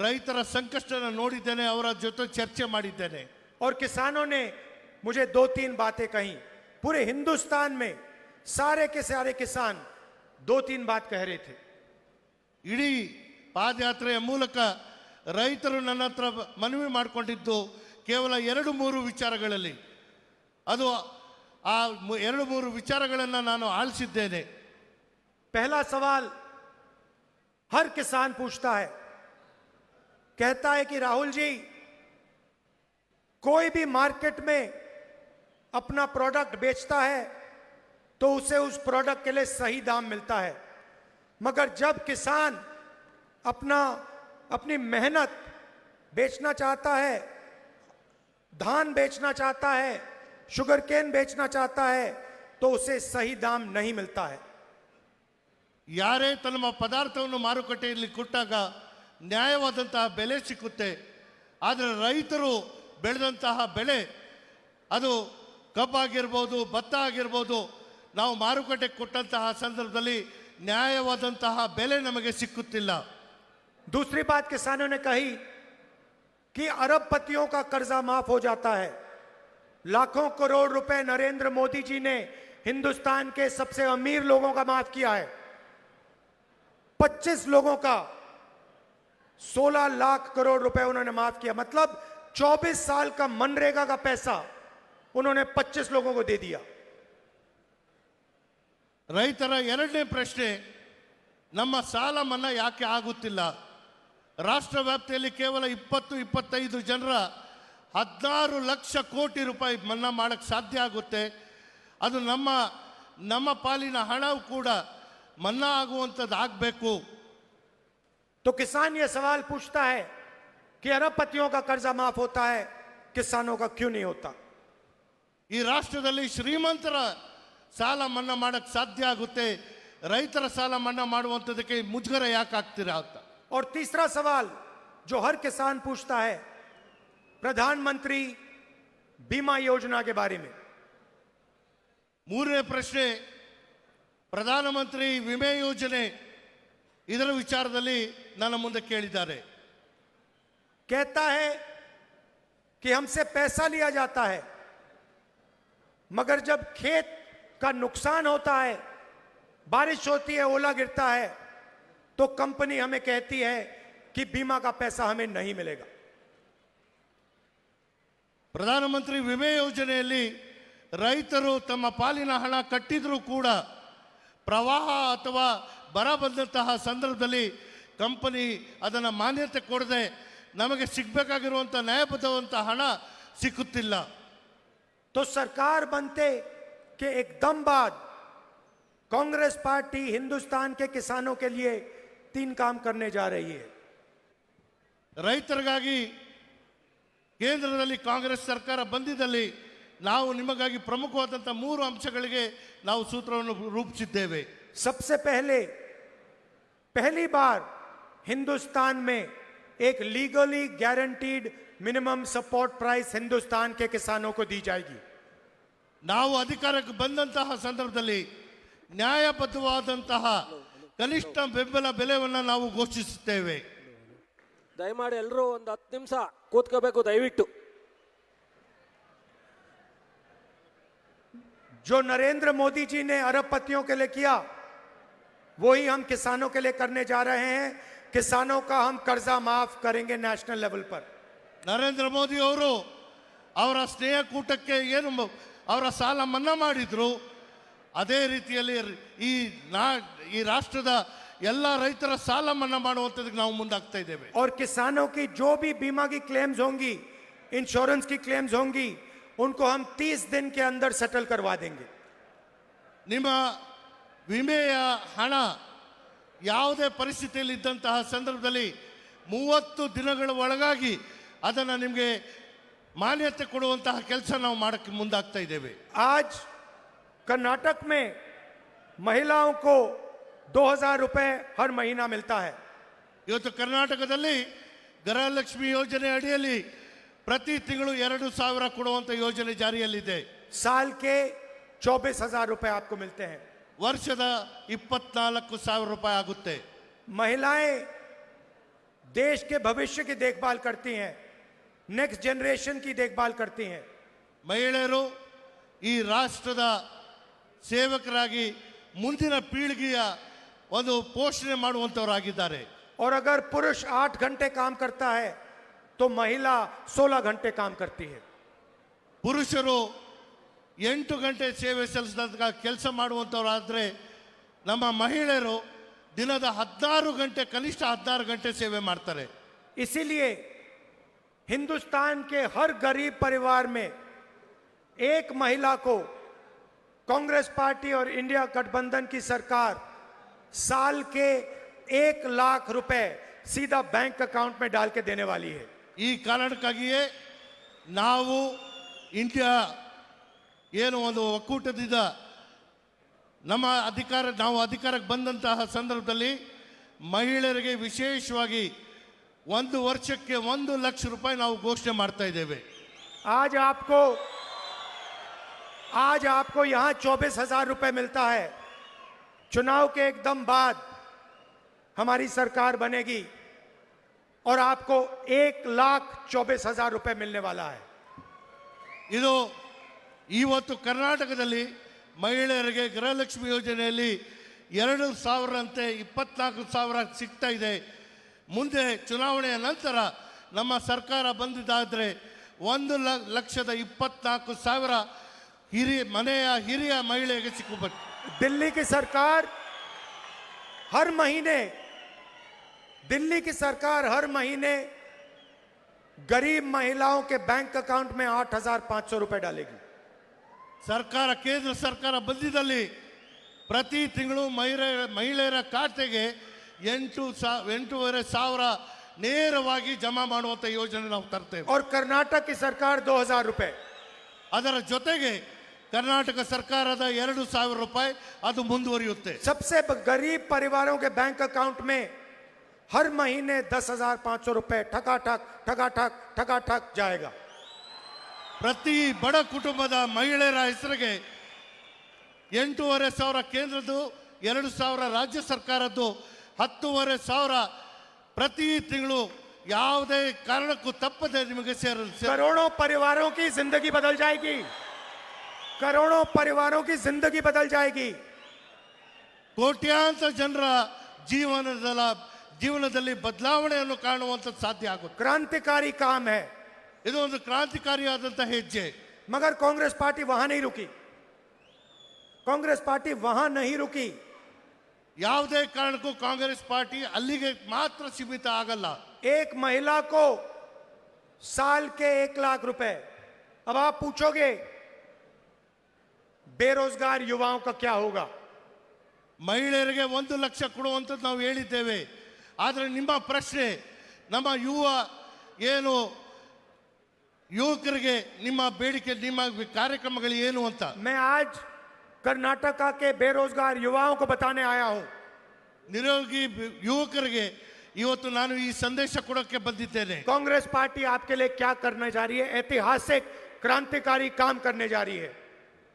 ರೈತರ ಸಂಕಷ್ಟನ ನೋಡಿದ್ದೇನೆ, ಅವರ ಜೊತೆ ಚರ್ಚೆ ಮಾಡಿದ್ದೇನೆ. और किसानों ने मुझे 2-3 बातें कही. पूरे हिंदुस्तान में सारे के सारे किसान 2-3 बात कह रहे थे. ಇಡೀ ಪಾದಯಾತ್ರೆಯ ಮೂಲಕ ರೈತರು ನನ್ನ ಹತ್ರ ಮನವಿ ಮಾಡಿಕೊಂಡಿದ್ದು ಕೇವಲ 2-3 ವಿಚಾರಗಳಲ್ಲಿ. ಅದು ಆ 2-3 ವಿಚಾರಗಳನ್ನು ನಾನು ಆಲಿಸಿದ್ದೇನೆ. पहला सवाल हर किसान पूछता है, कहता है कि राहुल जी, कोई भी मार्केट में अपना प्रोडक्ट बेचता है तो उसे उस प्रोडक्ट के लिए सही दाम मिलता है, मगर जब किसान अपनी मेहनत बेचना चाहता है, धान बेचना चाहता है, शुगर केन बेचना चाहता है, तो उसे सही दाम नहीं मिलता है. ಯಾರೇ ತಮ್ಮ ಪದಾರ್ಥವನ್ನು ಮಾರುಕಟ್ಟೆಯಲ್ಲಿ ಕೊಟ್ಟಾಗ ನ್ಯಾಯವಾದಂತಹ ಬೆಲೆ ಸಿಕ್ಕುತ್ತೆ. ಆದರೆ ರೈತರು ಬೆಳೆದಂತಹ ಬೆಳೆ, ಅದು ಕಬ್ಬಾಗಿರ್ಬೋದು, ಭತ್ತ ಆಗಿರ್ಬೋದು, ನಾವು ಮಾರುಕಟ್ಟೆಗೆ ಕೊಟ್ಟಂತಹ ಸಂದರ್ಭದಲ್ಲಿ ನ್ಯಾಯವಾದಂತಹ ಬೆಲೆ ನಮಗೆ ಸಿಕ್ಕುತ್ತಿಲ್ಲ. दूसरी बात किसानों ने कही कि अरबपतियों का कर्जा माफ हो जाता है. लाखों करोड़ रुपए नरेंद्र मोदी जी ने हिंदुस्तान के सबसे अमीर लोगों का माफ किया है. 25 लोगों का 16 लाख करोड़ रुपए उन्होंने माफ किया. मतलब 24 साल का मनरेगा का पैसा उन्होंने 25 लोगों को दे दिया। ರೈತರ ಎರಡನೇ ಪ್ರಶ್ನೆ, ನಮ್ಮ ಸಾಲ ಮನ್ನಾ ಯಾಕೆ ಆಗುತ್ತಿಲ್ಲ? ರಾಷ್ಟ್ರ ವ್ಯಾಪ್ತಿಯಲ್ಲಿ ಕೇವಲ 20-25 ಜನರ 16 ಲಕ್ಷ ಕೋಟಿ ರೂಪಾಯಿ ಮನ್ನಾ ಮಾಡಕ್ಕೆ ಸಾಧ್ಯ ಆಗುತ್ತೆ. ಅದು ನಮ್ಮ ಪಾಲಿನ ಹಣವು ಕೂಡ ಮನ್ನಾ ಆಗುವಂಥದ್ದು ಆಗಬೇಕು. तो किसान ये सवाल पूछता है कि अरबपतियों का कर्जा माफ होता है, किसानों का क्यों नहीं होता? ಈ ರಾಷ್ಟ್ರದಲ್ಲಿ ಶ್ರೀಮಂತರ ಸಾಲ ಮನ್ನಾ ಮಾಡಕ್ಕೆ ಸಾಧ್ಯ ಆಗುತ್ತೆ, ರೈತರ ಸಾಲ ಮನ್ನಾ ಮಾಡುವಂಥದ್ದಕ್ಕೆ ಮುಜುಗರ ಯಾಕೆ ಆಗ್ತೀರಾ ಅಂತ. और तीसरा सवाल जो हर किसान पूछता है, प्रधानमंत्री बीमा योजना के बारे में। ಮೂರನೇ ಪ್ರಶ್ನೆ, ಪ್ರಧಾನಮಂತ್ರಿ ವಿಮೆ ಯೋಜನೆ ಇದರ ವಿಚಾರದಲ್ಲಿ ನನ್ನ ಮುಂದೆ ಕೇಳಿದ್ದಾರೆ. कहता है कि हमसे पैसा लिया जाता है, मगर जब खेत का नुकसान होता है, बारिश होती है, ओला गिरता है, तो कंपनी हमें कहती है कि बीमा का पैसा हमें नहीं मिलेगा। ಪ್ರಧಾನಮಂತ್ರಿ ವಿಮೆ ಯೋಜನೆಯಲ್ಲಿ ರೈತರು ತಮ್ಮ ಪಾಲಿನ ಹಣ ಕಟ್ಟಿದ್ರೂ ಕೂಡ ಪ್ರವಾಹ ಅಥವಾ ಬರ ಬಂದಂತಹ ಸಂದರ್ಭದಲ್ಲಿ ಕಂಪನಿ ಅದನ್ನು ಮಾನ್ಯತೆ ಕೊಡದೆ ನಮಗೆ ಸಿಗಬೇಕಾಗಿರುವಂಥ ನ್ಯಾಯಬದ್ಧವಂಥ ಹಣ ಸಿಕ್ಕುತ್ತಿಲ್ಲ. तो सरकार बनते के एकदम बाद कांग्रेस पार्टी हिंदुस्तान के किसानों के लिए 3 काम करने जा रही है। ರೈತರಿಗಾಗಿ ಕೇಂದ್ರದಲ್ಲಿ ಕಾಂಗ್ರೆಸ್ ಸರ್ಕಾರ ಬಂದಿದ್ದಲ್ಲಿ ನಾವು ನಿಮಗಾಗಿ ಪ್ರಮುಖವಾದಂಥ 3 ಅಂಶಗಳಿಗೆ ನಾವು ಸೂತ್ರವನ್ನು ರೂಪಿಸಿದ್ದೇವೆ. सबसे पहली बार हिंदुस्तान में एक legally guaranteed minimum support price Hindustan के किसानों को दी जाएगी। ನಾವು ಅಧಿಕಾರಕ್ಕೆ ಬಂದಂತಹ ಸಂದರ್ಭದಲ್ಲಿ ನ್ಯಾಯಬದ್ಧವಾದಂತಹ ಕನಿಷ್ಠ ಬೆಂಬಲ ಬೆಲೆಯನ್ನು ನಾವು ಘೋಷಿಸುತ್ತೇವೆ. ದಯಮಾಡಿ ಎಲ್ಲರೂ ಒಂದು 10 ನಿಮಿಷ ಕೂತ್ಕೋಬೇಕು ದಯವಿಟ್ಟು. जो नरेंद्र मोदी जी ने अरबपतियों के लिए किया, वही हम किसानों के लिए करने जा रहे हैं। किसानों का हम कर्जा माफ करेंगे नेशनल लेवल पर। ನರೇಂದ್ರ ಮೋದಿ ಅವರು ಅವರ ಸ್ನೇಹಕೂಟಕ್ಕೆ ಏನು ಅವರ ಸಾಲ ಮನ್ನಾ ಮಾಡಿದ್ರು, ಅದೇ ರೀತಿಯಲ್ಲಿ ಈ ರಾಷ್ಟ್ರದ ಎಲ್ಲ ರೈತರ ಸಾಲ ಮನ್ನಾ ಮಾಡುವಂಥದ್ದಕ್ಕೆ ನಾವು ಮುಂದಾಗ್ತಾ ಇದ್ದೇವೆ. और किसानों की जो भी बीमा की क्लेम्स होंगी, इंश्योरेंस की क्लेम्स होंगी, उनको हम 30 दिन के अंदर सेटल करवा देंगे। ನಿಮ್ಮ ವಿಮೆಯ ಹಣ ಯಾವುದೇ ಪರಿಸ್ಥಿತಿಯಲ್ಲಿ ಇದ್ದಂತಹ ಸಂದರ್ಭದಲ್ಲಿ 30 ದಿನಗಳ ಒಳಗಾಗಿ ಅದನ್ನು ನಿಮಗೆ ಮಾನ್ಯತೆ ಕೊಡುವಂತಹ ಕೆಲಸ ನಾವು ಮಾಡಕ್ಕೆ ಮುಂದಾಗ್ತಾ ಇದ್ದೇವೆ. आज कर्नाटक में महिलाओं को 2000 रुपए हर महीना मिलता है। ಇವತ್ತು ಕರ್ನಾಟಕದಲ್ಲಿ ಗೃಹಲಕ್ಷ್ಮಿ ಯೋಜನೆ ಅಡಿಯಲ್ಲಿ ಪ್ರತಿ ತಿಂಗಳು 2000 ಕೊಡುವಂಥ ಯೋಜನೆ ಜಾರಿಯಲ್ಲಿದೆ. साल के 24,000 रुपए आपको मिलते हैं। ವರ್ಷದ 24,000 ರೂಪಾಯಿ ಆಗುತ್ತೆ. महिलाएं देश के भविष्य की देखभाल करती हैं, नेक्स्ट जनरेशन की देखभाल करती हैं। ಮಹಿಳೆಯರು ಈ ರಾಷ್ಟ್ರದ ಸೇವಕರಾಗಿ ಮುಂದಿನ ಪೀಳಿಗೆಯ ಒಂದು ಪೋಷಣೆ ಮಾಡುವಂಥವರಾಗಿದ್ದಾರೆ. और अगर पुरुष 8 घंटे काम करता है तो महिला 16 घंटे काम करती है। ಪುರುಷರು 8 ಗಂಟೆ ಸೇವೆ ಸಲ್ಲಿಸಿದ ಕೆಲಸ ಮಾಡುವಂಥವರಾದರೆ ನಮ್ಮ ಮಹಿಳೆಯರು ದಿನದ 16 ಗಂಟೆ, ಕನಿಷ್ಠ 16 ಗಂಟೆ ಸೇವೆ ಮಾಡ್ತಾರೆ. इसीलिए हिंदुस्तान के हर गरीब परिवार में एक महिला को कांग्रेस पार्टी और इंडिया गठबंधन की सरकार साल के 1 लाख रुपए सीधा बैंक अकाउंट में डाल के देने वाली है। ಈ ಕಾರಣಕ್ಕಾಗಿಯೇ ನಾವು ಇಂಡಿಯಾ ಏನು ಒಂದು ಒಕ್ಕೂಟದಿಂದ ನಾವು ಅಧಿಕಾರಕ್ಕೆ ಬಂದಂತಹ ಸಂದರ್ಭದಲ್ಲಿ ಮಹಿಳೆಯರಿಗೆ ವಿಶೇಷವಾಗಿ 1 ವರ್ಷಕ್ಕೆ 1 ಲಕ್ಷ ರೂಪಾಯಿ ನಾವು ಘೋಷಣೆ ಮಾಡ್ತಾ ಇದ್ದೇವೆ. आज आपको यहां 24,000 रुपए मिलता है। चुनाव के एकदम बाद हमारी सरकार बनेगी और आपको 1,24,000 रुपए मिलने वाला है। ಇದು ಇವತ್ತು ಕರ್ನಾಟಕದಲ್ಲಿ ಮಹಿಳೆಯರಿಗೆ ಗೃಹಲಕ್ಷ್ಮಿ ಯೋಜನೆಯಲ್ಲಿ 2,000 ಅಂತೆ 24,000 ಸಿಗ್ತಾ ಇದೆ. ಮುಂದೆ ಚುನಾವಣೆಯ ನಂತರ ನಮ್ಮ ಸರ್ಕಾರ ಬಂದಿದ್ದಾದರೆ 1,24,000 ಹಿರಿಯ ಮಹಿಳೆಗೆ ಸಿಕ್ಕುಬಿಟ್ಟು. दिल्ली की सरकार हर महीने गरीब महिलाओं के बैंक अकाउंट में 8,500 रुपए डालेगी. ಸರ್ಕಾರ ಕೇಂದ್ರ ಸರ್ಕಾರ ಬಂದಿದ್ದಲ್ಲಿ ಪ್ರತಿ ತಿಂಗಳು ಮಹಿಳೆಯರ ಖಾತೆಗೆ 8,500 ನೇರವಾಗಿ ಜಮಾ ಮಾಡುವಂತ ಯೋಜನೆ ನಾವು ತರ್ತೇವೆ. और कर्नाटक की सरकार 2,000 रुपए. ಅದರ ಜೊತೆಗೆ ಕರ್ನಾಟಕ ಸರ್ಕಾರದ 2,000 ರೂಪಾಯಿ ಅದು ಮುಂದುವರಿಯುತ್ತೆ. सबसे गरीब परिवारों के बैंक अकाउंट में हर महीने 10,500 रुपए ठकाठक जाएगा. ಪ್ರತಿ ಬಡ ಕುಟುಂಬದ ಮಹಿಳೆಯರ ಹೆಸರಿಗೆ 8,500 ಕೇಂದ್ರದ್ದು, 2,000 ರಾಜ್ಯ ಸರ್ಕಾರದ್ದು, 10,500 ಪ್ರತಿ ತಿಂಗಳು ಯಾವುದೇ ಕಾರಣಕ್ಕೂ ತಪ್ಪದೆ ನಿಮಗೆ करोड़ों परिवारों की जिंदगी बदल जाएगी. करोड़ों परिवारों की जिंदगी बदल जाएगी. ಕೋಟ್ಯಾಂತರ ಜನರ ಜೀವನದಲ್ಲಿ ಬದಲಾವಣೆಯನ್ನು ಕಾಣುವಂಥದ್ದು ಸಾಧ್ಯ ಆಗುತ್ತೆ. क्रांतिकारी काम है. ಇದು ಒಂದು ಕ್ರಾಂತಿಕಾರಿಯಾದಂತಹ ಹೆಜ್ಜೆ. मगर कांग्रेस पार्टी वहां नहीं रुकी. कांग्रेस पार्टी वहां नहीं रुकी. ಯಾವುದೇ ಕಾರಣಕ್ಕೂ ಕಾಂಗ್ರೆಸ್ ಪಾರ್ಟಿ ಅಲ್ಲಿಗೆ ಮಾತ್ರ ಸೀಮಿತ ಆಗಲ್ಲ. एक महिला को साल के 1 लाख रुपए. अब आप पूछोगे बेरोजगार युवाओं का क्या होगा? ಮಹಿಳೆಯರಿಗೆ 1 ಲಕ್ಷ ಕೊಡುವಂಥದ್ದು ನಾವು ಹೇಳಿದ್ದೇವೆ. ಆದರೆ ನಿಮ್ಮ ಪ್ರಶ್ನೆ, ನಮ್ಮ ಯುವಕರಿಗೆ ನಿಮ್ಮ ಬೇಡಿಕೆ, ನಿಮ್ಮ ಕಾರ್ಯಕ್ರಮಗಳು ಏನು ಅಂತ. मैं आज कर्नाटका के बेरोजगार युवाओं को बताने आया हूं. ನಿರೋಗಿ ಯುವಕರಿಗೆ ಇವತ್ತು ನಾನು ಈ ಸಂದೇಶ ಕೊಡೋಕೆ ಬಂದಿದ್ದೇನೆ. कांग्रेस पार्टी आपके लिए क्या करने जा रही है? ऐतिहासिक क्रांतिकारी काम करने जा रही है.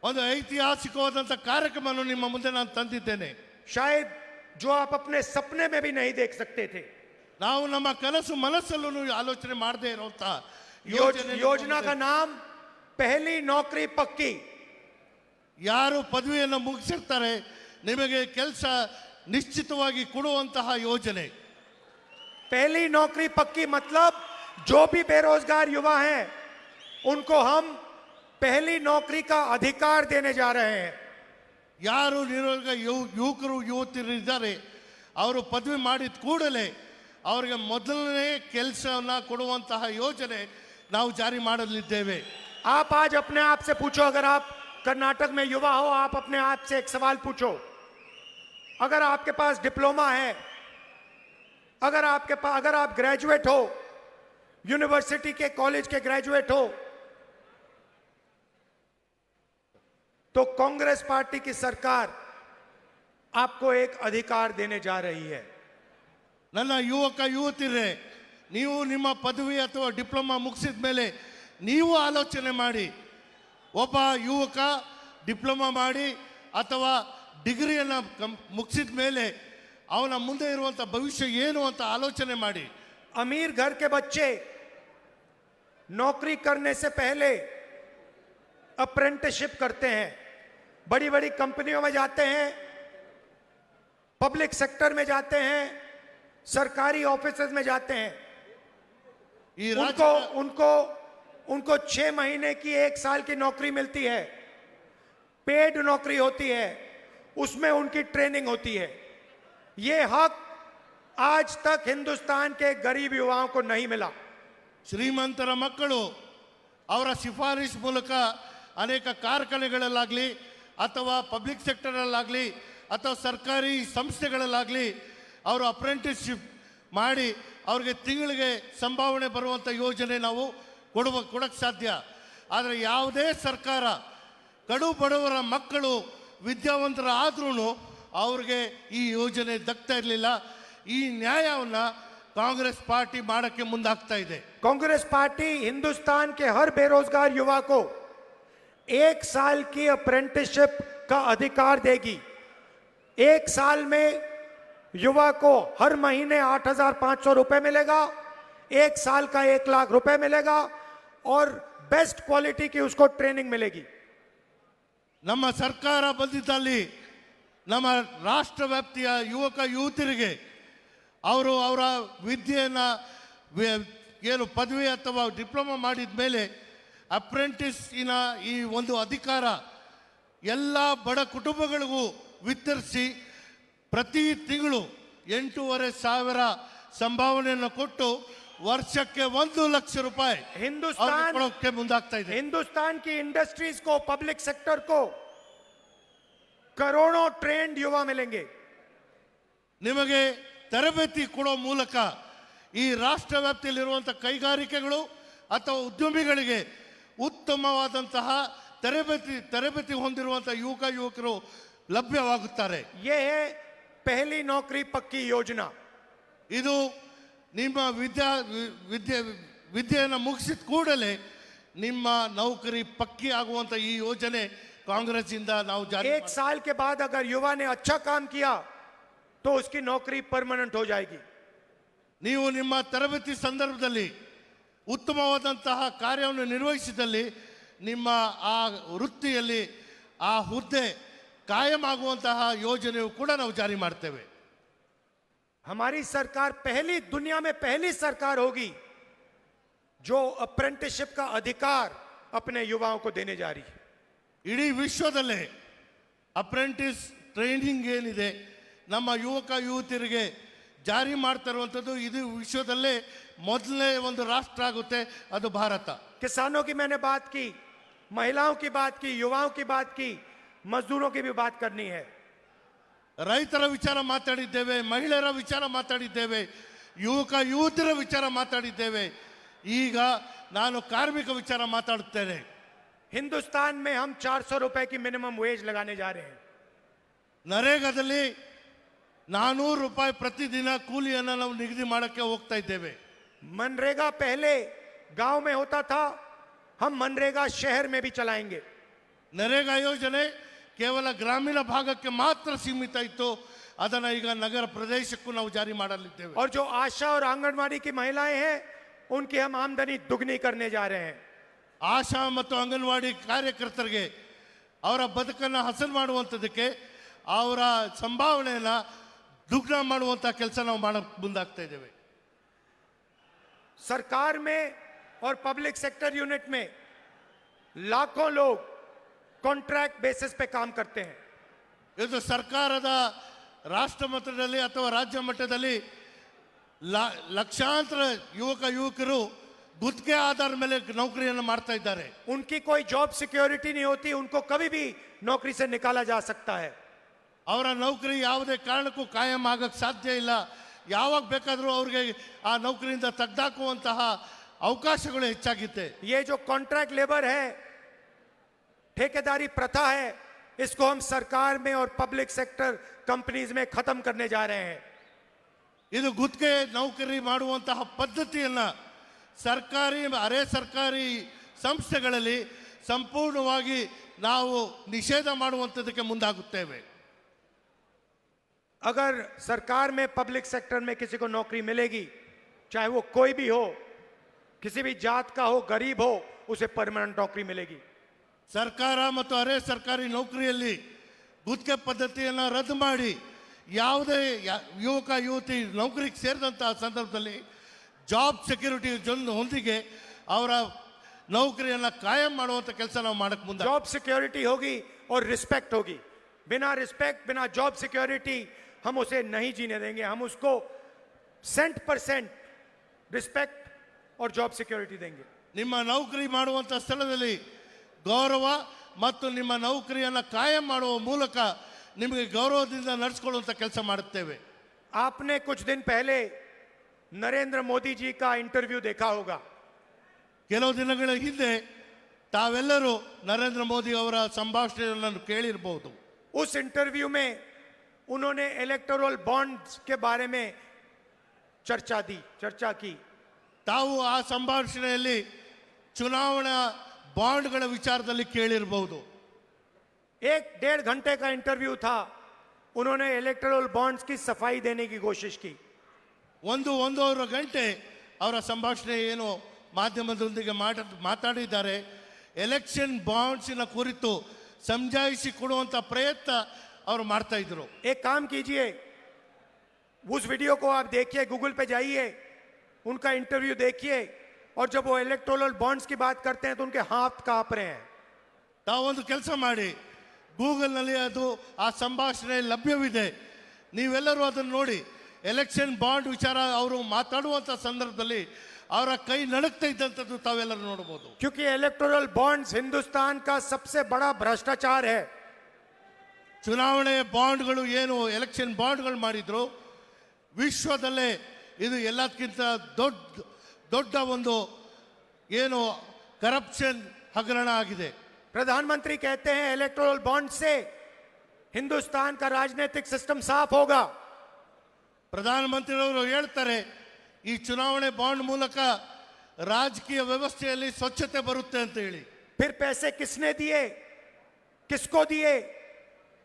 ಒಂದು ಐತಿಹಾಸಿಕವಾದಂಥ ಕಾರ್ಯಕ್ರಮವನ್ನು ನಿಮ್ಮ ಮುಂದೆ ನಾನು ತಂದಿದ್ದೇನೆ. शायद जो आप अपने सपने में भी नहीं देख सकते थे. ನಾವು ನಮ್ಮ ಕನಸು ಮನಸ್ಸಲ್ಲೂ ಆಲೋಚನೆ ಮಾಡದೇ ಇರುವಂತ योजना का नाम पहली नौकरी पक्की. ಯಾರು ಪದವಿಯನ್ನು ಮುಗಿಸಿರ್ತಾರೆ ನಿಮಗೆ ಕೆಲಸ ನಿಶ್ಚಿತವಾಗಿ ಕೊಡುವಂತಹ ಯೋಜನೆ. पहली नौकरी पक्की मतलब जो भी बेरोजगार युवा हैं उनको हम पहली नौकरी का अधिकार देने जा रहे हैं. ಯಾರು ಯುವಕರು ಯುವತಿಯರಿದ್ದಾರೆ ಅವರು ಪದವಿ ಮಾಡಿದ ಕೂಡಲೇ ಅವರಿಗೆ ಮೊದಲನೇ ಕೆಲಸವನ್ನ ಕೊಡುವಂತಹ ಯೋಜನೆ ನಾವು ಜಾರಿ ಮಾಡಲಿದ್ದೇವೆ. आप आज अपने आप से पूछो, अगर आप कर्नाटक में युवा हो, आप अपने आप से एक सवाल पूछो. अगर आपके पास डिप्लोमा है, अगर आप ग्रेजुएट हो, यूनिवर्सिटी के कॉलेज के ग्रेजुएट हो, तो कांग्रेस पार्टी की सरकार आपको एक अधिकार देने जा रही है. ನನ್ನ ಯುವಕ ಯುವತಿಯರೇ, ನೀವು ನಿಮ್ಮ ಪದವಿ ಅಥವಾ ಡಿಪ್ಲೊಮಾ ಮುಗಿಸಿದ ಮೇಲೆ ನೀವು ಆಲೋಚನೆ ಮಾಡಿ. ಒಬ್ಬ ಯುವಕ ಡಿಪ್ಲೊಮಾ ಮಾಡಿ ಅಥವಾ ಡಿಗ್ರಿಯನ್ನು ಮುಗಿಸಿದ ಮೇಲೆ ಅವನ ಮುಂದೆ ಇರುವಂಥ ಭವಿಷ್ಯ ಏನು ಅಂತ ಆಲೋಚನೆ ಮಾಡಿ. अमीर घर के बच्चे नौकरी करने से पहले अप्रेंटिसशिप करते हैं, बड़ी बड़ी कंपनियों में जाते हैं, पब्लिक सेक्टर में जाते हैं, सरकारी ऑफिसेज में जाते हैं. उनको 6 महीने की 1 साल की नौकरी मिलती है. पेड नौकरी होती है, उसमें उनकी ट्रेनिंग होती है. ये हक आज तक हिंदुस्तान के गरीब युवाओं को नहीं मिला. ಶ್ರೀಮಂತರ ಮಕ್ಕಳು ಅವರ ಶಿಫಾರಸು ಮೂಲಕ ಅನೇಕ ಕಾರ್ಖಾನೆಗಳಲ್ಲಾಗಲಿ ಅಥವಾ ಪಬ್ಲಿಕ್ ಸೆಕ್ಟರಲ್ಲಾಗಲಿ ಅಥವಾ ಸರ್ಕಾರಿ ಸಂಸ್ಥೆಗಳಲ್ಲಾಗಲಿ ಅವರು ಅಪ್ರೆಂಟಿಸ್ಶಿಪ್ ಮಾಡಿ ಅವ್ರಿಗೆ ತಿಂಗಳಿಗೆ ಸಂಭಾವನೆ ಬರುವಂಥ ಯೋಜನೆ ನಾವು ಕೊಡೋಕ್ಕೆ ಸಾಧ್ಯ. ಆದರೆ ಯಾವುದೇ ಸರ್ಕಾರ ಕಡು ಬಡವರ ಮಕ್ಕಳು ವಿದ್ಯಾವಂತರ ಆದ್ರೂ ಅವ್ರಿಗೆ ಈ ಯೋಜನೆ ದಕ್ತಾ ಇರಲಿಲ್ಲ. ಈ ನ್ಯಾಯವನ್ನು कांग्रेस पार्टी ಮಾಡಕ್ಕೆ ಮುಂದಾಗ್ತಾ ಇದೆ. कांग्रेस पार्टी हिंदुस्तान के हर बेरोजगार युवा को 1 साल की अप्रेंटिसशिप का अधिकार देगी. 1 साल में युवा को हर महीने 8,500 रुपए मिलेगा. 1 साल का 1 लाख रुपए मिलेगा और बेस्ट क्वालिटी की उसको ट्रेनिंग मिलेगी. ನಮ್ಮ ಸರ್ಕಾರ ಬಂದಿದ್ದಲ್ಲಿ ನಮ್ಮ ರಾಷ್ಟ್ರ ವ್ಯಾಪ್ತಿಯ ಯುವಕ ಯುವತಿಯರಿಗೆ ಅವರು ಅವರ ವಿದ್ಯೆಯನ್ನು ಏನು ಪದವಿ ಅಥವಾ ಡಿಪ್ಲೊಮಾ ಮಾಡಿದ ಮೇಲೆ ಅಪ್ರೆಂಟಿಸ್ಸಿನ ಈ ಒಂದು ಅಧಿಕಾರ ಎಲ್ಲ ಬಡ ಕುಟುಂಬಗಳಿಗೂ ವಿತರಿಸಿ ಪ್ರತಿ ತಿಂಗಳು 8,500 ಸಂಭಾವನೆಯನ್ನು ಕೊಟ್ಟು ವರ್ಷಕ್ಕೆ 1 ಲಕ್ಷ ರೂಪಾಯಿ हिंदुस्तान ಕೊಡೋಕೆ ಮುಂದಾಗ್ತಾ ಇದೆ. हिंदुस्तान की इंडस्ट्रीज को, पब्लिक सेक्टर को करोड़ों ट्रेंड युवा मिलेंगे। ನಿಮಗೆ ತರಬೇತಿ ಕೊಡೋ ಮೂಲಕ ಈ ರಾಷ್ಟ್ರ ವ್ಯಾಪ್ತಿಯಲ್ಲಿರುವಂಥ ಕೈಗಾರಿಕೆಗಳು ಅಥವಾ ಉದ್ಯಮಿಗಳಿಗೆ ಉತ್ತಮವಾದಂತಹ ತರಬೇತಿ ಹೊಂದಿರುವಂಥ ಯುವಕರು ಲಭ್ಯವಾಗುತ್ತಾರೆ. ये है पहली नौकरी पक्की योजना। ಇದು ನಿಮ್ಮ ವಿದ್ಯೆಯನ್ನು ಮುಗಿಸಿದ ಕೂಡಲೇ ನಿಮ್ಮ ನೌಕರಿ ಪಕ್ಕಿ ಆಗುವಂಥ ಈ ಯೋಜನೆ ಕಾಂಗ್ರೆಸ್ ಇಂದ ನಾವು ಜಾರಿ 1 साल के बाद अगर युवा ने अच्छा काम किया तो उसकी नौकरी परमानेंट हो जाएगी। ನೀವು ನಿಮ್ಮ ತರಬೇತಿ ಸಂದರ್ಭದಲ್ಲಿ ಉತ್ತಮವಾದಂತಹ ಕಾರ್ಯವನ್ನು ನಿರ್ವಹಿಸಿದಲ್ಲಿ ನಿಮ್ಮ ಆ ವೃತ್ತಿಯಲ್ಲಿ ಆ ಹುದ್ದೆ ಕಾಯಂ ಆಗುವಂತಹ ಯೋಜನೆಯು ಕೂಡ ನಾವು ಜಾರಿ ಮಾಡ್ತೇವೆ. हमारी सरकार दुनिया में पहली सरकार होगी जो अप्रेंटिसशिप का अधिकार अपने युवाओं को देने जा रही है। ಇಡೀ ವಿಶ್ವದಲ್ಲೇ ಅಪ್ರೆಂಟಿಸ್ ಟ್ರೈನಿಂಗ್ ಏನಿದೆ ನಮ್ಮ ಯುವತಿಯರಿಗೆ ಜಾರಿ ಮಾಡ್ತಾ ಇರುವಂಥದ್ದು ಇದು ವಿಶ್ವದಲ್ಲೇ ಮೊದಲನೇ ಒಂದು ರಾಷ್ಟ್ರ ಆಗುತ್ತೆ, ಅದು ಭಾರತ. किसानों की मैंने बात की, महिलाओं की बात की, युवाओं की बात की, मजदूरों की भी बात करनी है। ರೈತರ ವಿಚಾರ ಮಾತಾಡಿದ್ದೇವೆ, ಮಹಿಳೆಯರ ವಿಚಾರ ಮಾತಾಡಿದ್ದೇವೆ, ಯುವತಿಯರ ವಿಚಾರ ಮಾತಾಡಿದ್ದೇವೆ. ಈಗ ನಾನು ಕಾರ್ಮಿಕ ವಿಚಾರ ಮಾತಾಡುತ್ತೇನೆ. हिंदुस्तान में हम 400 रुपए की मिनिमम वेज लगाने जा रहे हैं। ನರೇಗಾದಲ್ಲಿ 400 ರೂಪಾಯಿ ಪ್ರತಿದಿನ ಕೂಲಿಯನ್ನು ನಾವು ನಿಗದಿ ಮಾಡಕ್ಕೆ ಹೋಗ್ತಾ ಇದ್ದೇವೆ. मनरेगा पहले गांव में होता था, हम मनरेगा शहर में भी चलाएंगे। ನರೇಗಾ ಯೋಜನೆ ಕೇವಲ ಗ್ರಾಮೀಣ ಭಾಗಕ್ಕೆ ಮಾತ್ರ ಸೀಮಿತ ಇತ್ತು, ಅದನ್ನು ಈಗ ನಗರ ಪ್ರದೇಶಕ್ಕೂ ನಾವು ಜಾರಿ ಮಾಡಲಿದ್ದೇವೆ. और जो आशा और आंगनवाड़ी की महिलाएं हैं उनकी हम आमदनी दुगनी करने जा रहे हैं। ಆಶಾ ಮತ್ತು ಅಂಗನವಾಡಿ ಕಾರ್ಯಕರ್ತರಿಗೆ ಅವರ ಬದುಕನ್ನು ಹಸನು ಮಾಡುವಂಥದ್ದಕ್ಕೆ ಅವರ ಸಂಭಾವನೆಯನ್ನು ದುಗ್ನ ಮಾಡುವಂಥ ಕೆಲಸ ನಾವು ಮಾಡಕ್ಕೆ ಮುಂದಾಗ್ತಾ ಇದ್ದೇವೆ. सरकार में और पब्लिक सेक्टर यूनिट में लाखों लोग कॉन्ट्रैक्ट बेसिस पे काम करते हैं। ಇದು ಸರ್ಕಾರದ ರಾಷ್ಟ್ರ ಮಟ್ಟದಲ್ಲಿ ಅಥವಾ ರಾಜ್ಯ ಮಟ್ಟದಲ್ಲಿ ಲಕ್ಷಾಂತರ ಯುವಕರು ಗುತ್ತಿಗೆ ಆಧಾರದ ಮೇಲೆ ನೌಕರಿಯನ್ನು ಮಾಡ್ತಾ ಇದ್ದಾರೆ. उनकी कोई जॉब सिक्योरिटी नहीं होती, उनको कभी भी नौकरी से निकाला जा सकता है। ಅವರ ನೌಕರಿ ಯಾವುದೇ ಕಾರಣಕ್ಕೂ ಕಾಯಂ ಆಗಕ್ಕೆ ಸಾಧ್ಯ ಇಲ್ಲ. ಯಾವಾಗ ಬೇಕಾದರೂ ಅವ್ರಿಗೆ ಆ ನೌಕರಿಯಿಂದ ತೆಗೆದಾಕುವಂತಹ ಅವಕಾಶಗಳು ಹೆಚ್ಚಾಗಿದೆ. ये जो कॉन्ट्रैक्ट लेबर है, ठेकेदारी प्रथा है, इसको हम सरकार में और पब्लिक सेक्टर कंपनीज में खत्म करने जा रहे हैं। ಇದು ಗುತ್ತಿಗೆ ನೌಕರಿ ಮಾಡುವಂತಹ ಪದ್ಧತಿಯನ್ನ ಸರ್ಕಾರಿ ಅರೆ ಸರ್ಕಾರಿ ಸಂಸ್ಥೆಗಳಲ್ಲಿ ಸಂಪೂರ್ಣವಾಗಿ ನಾವು ನಿಷೇಧ ಮಾಡುವಂಥದ್ದಕ್ಕೆ ಮುಂದಾಗುತ್ತೇವೆ. अगर सरकार में पब्लिक सेक्टर में किसी को नौकरी मिलेगी, चाहे वो कोई भी हो, किसी भी जात का हो, गरीब हो, उसे परमानेंट नौकरी मिलेगी। ಸರ್ಕಾರ ಮತ್ತು ಅರೆ ಸರ್ಕಾರಿ ನೌಕರಿಯಲ್ಲಿ ಗುತ್ತಿಗೆ ಪದ್ಧತಿಯನ್ನು ರದ್ದು ಮಾಡಿ ಯಾವುದೇ ಯುವತಿ ನೌಕರಿಗೆ ಸೇರಿದಂತಹ ಸಂದರ್ಭದಲ್ಲಿ ಜಾಬ್ ಸೆಕ್ಯೂರಿಟಿ ಹೊಂದಿಗೆ ಅವರ ನೌಕರಿಯನ್ನು ಕಾಯಂ ಮಾಡುವಂಥ ಕೆಲಸ ನಾವು ಮಾಡಕ್ಕೆ ಮುಂದೆ. जॉब सिक्योरिटी होगी और रिस्पेक्ट होगी। बिना रिस्पेक्ट, बिना जॉब सिक्योरिटी हम उसे नहीं जीने देंगे। हम उसको 100% रिस्पेक्ट और जॉब सिक्योरिटी देंगे। ನಿಮ್ಮ ನೌಕರಿ ಮಾಡುವಂಥ ಸ್ಥಳದಲ್ಲಿ ಗೌರವ ಮತ್ತು ನಿಮ್ಮ ನೌಕರಿಯನ್ನು ಕಾಯಂ ಮಾಡುವ ಮೂಲಕ ನಿಮಗೆ ಗೌರವದಿಂದ ನಡೆಸಿಕೊಳ್ಳುವಂಥ ಕೆಲಸ ಮಾಡುತ್ತೇವೆ. आपने कुछ दिन पहले नरेंद्र मोदी जी का इंटरव्यू देखा होगा। ಕೆಲವು ದಿನಗಳ ಹಿಂದೆ ತಾವೆಲ್ಲರೂ ನರೇಂದ್ರ ಮೋದಿ ಅವರ ಸಂಭಾಷಣೆಯನ್ನು ಕೇಳಿರಬಹುದು. उस इंटरव्यू में उन्होंने इलेक्टोरल बॉन्ड्स के बारे में चर्चा की। ತಾವು ಆ ಸಂಭಾಷಣೆಯಲ್ಲಿ ಚುನಾವಣಾ ಬಾಂಡ್ಗಳ ವಿಚಾರದಲ್ಲಿ ಕೇಳಿರಬಹುದು. 1-1.5 घंटे का इंटरव्यू था। उन्होंने इलेक्टोरल बॉन्ड्स की सफाई देने की कोशिश की। 1-1.5 ಗಂಟೆ ಅವರ ಸಂಭಾಷಣೆ ಏನು ಮಾಧ್ಯಮದೊಂದಿಗೆ ಮಾತಾಡಿದ್ದಾರೆ. ಎಲೆಕ್ಷನ್ ಬಾಂಡ್ಸಿನ ಕುರಿತು ಸಮಜಾಯಿಸಿ ಕೊಡುವಂತ ಪ್ರಯತ್ನ ಅವರು ಮಾಡ್ತಾ ಇದ್ರು. एक काम कीजिए, उस वीडियो को आप देखिए, गूगल पे जाइए उनका इंटरव्यू देखिए और जब वो इलेक्टोरल बॉन्ड्स की बात करते हैं तो उनके हाथ कांप रहे हैं। ತಾವೊಂದು ಕೆಲಸ ಮಾಡಿ, ಗೂಗಲ್ನಲ್ಲಿ ಅದು ಆ ಸಂಭಾಷಣೆ ಲಭ್ಯವಿದೆ, ನೀವೆಲ್ಲರೂ ಅದನ್ನು ನೋಡಿ. ಎಲೆಕ್ಷನ್ ಬಾಂಡ್ ವಿಚಾರ ಅವರು ಮಾತಾಡುವಂಥ ಸಂದರ್ಭದಲ್ಲಿ ಅವರ ಕೈ ನಡುಕ್ತಾ ಇದ್ದಂಥದ್ದು ತಾವೆಲ್ಲರೂ ನೋಡಬಹುದು. क्योंकि इलेक्टोरल बॉन्ड्स हिंदुस्तान का सबसे बड़ा भ्रष्टाचार है। ಚುನಾವಣೆ ಬಾಂಡ್ಗಳು ಏನು ಎಲೆಕ್ಷನ್ ಬಾಂಡ್ಗಳು ಮಾಡಿದ್ರು, ವಿಶ್ವದಲ್ಲೇ ಇದು ಎಲ್ಲದಕ್ಕಿಂತ ದೊಡ್ಡ ಒಂದು ಏನು ಕರಪ್ಷನ್ ಹಗರಣ ಆಗಿದೆ. प्रधानमंत्री कहते हैं इलेक्टोरल बॉन्ड से हिंदुस्तान का राजनीतिक सिस्टम साफ होगा। ಪ್ರಧಾನಮಂತ್ರಿಯವರು ಹೇಳ್ತಾರೆ ಈ ಚುನಾವಣೆ ಬಾಂಡ್ ಮೂಲಕ ರಾಜಕೀಯ ವ್ಯವಸ್ಥೆಯಲ್ಲಿ ಸ್ವಚ್ಛತೆ ಬರುತ್ತೆ ಅಂತ ಹೇಳಿ. फिर पैसे किसने दिए, किसको दिए,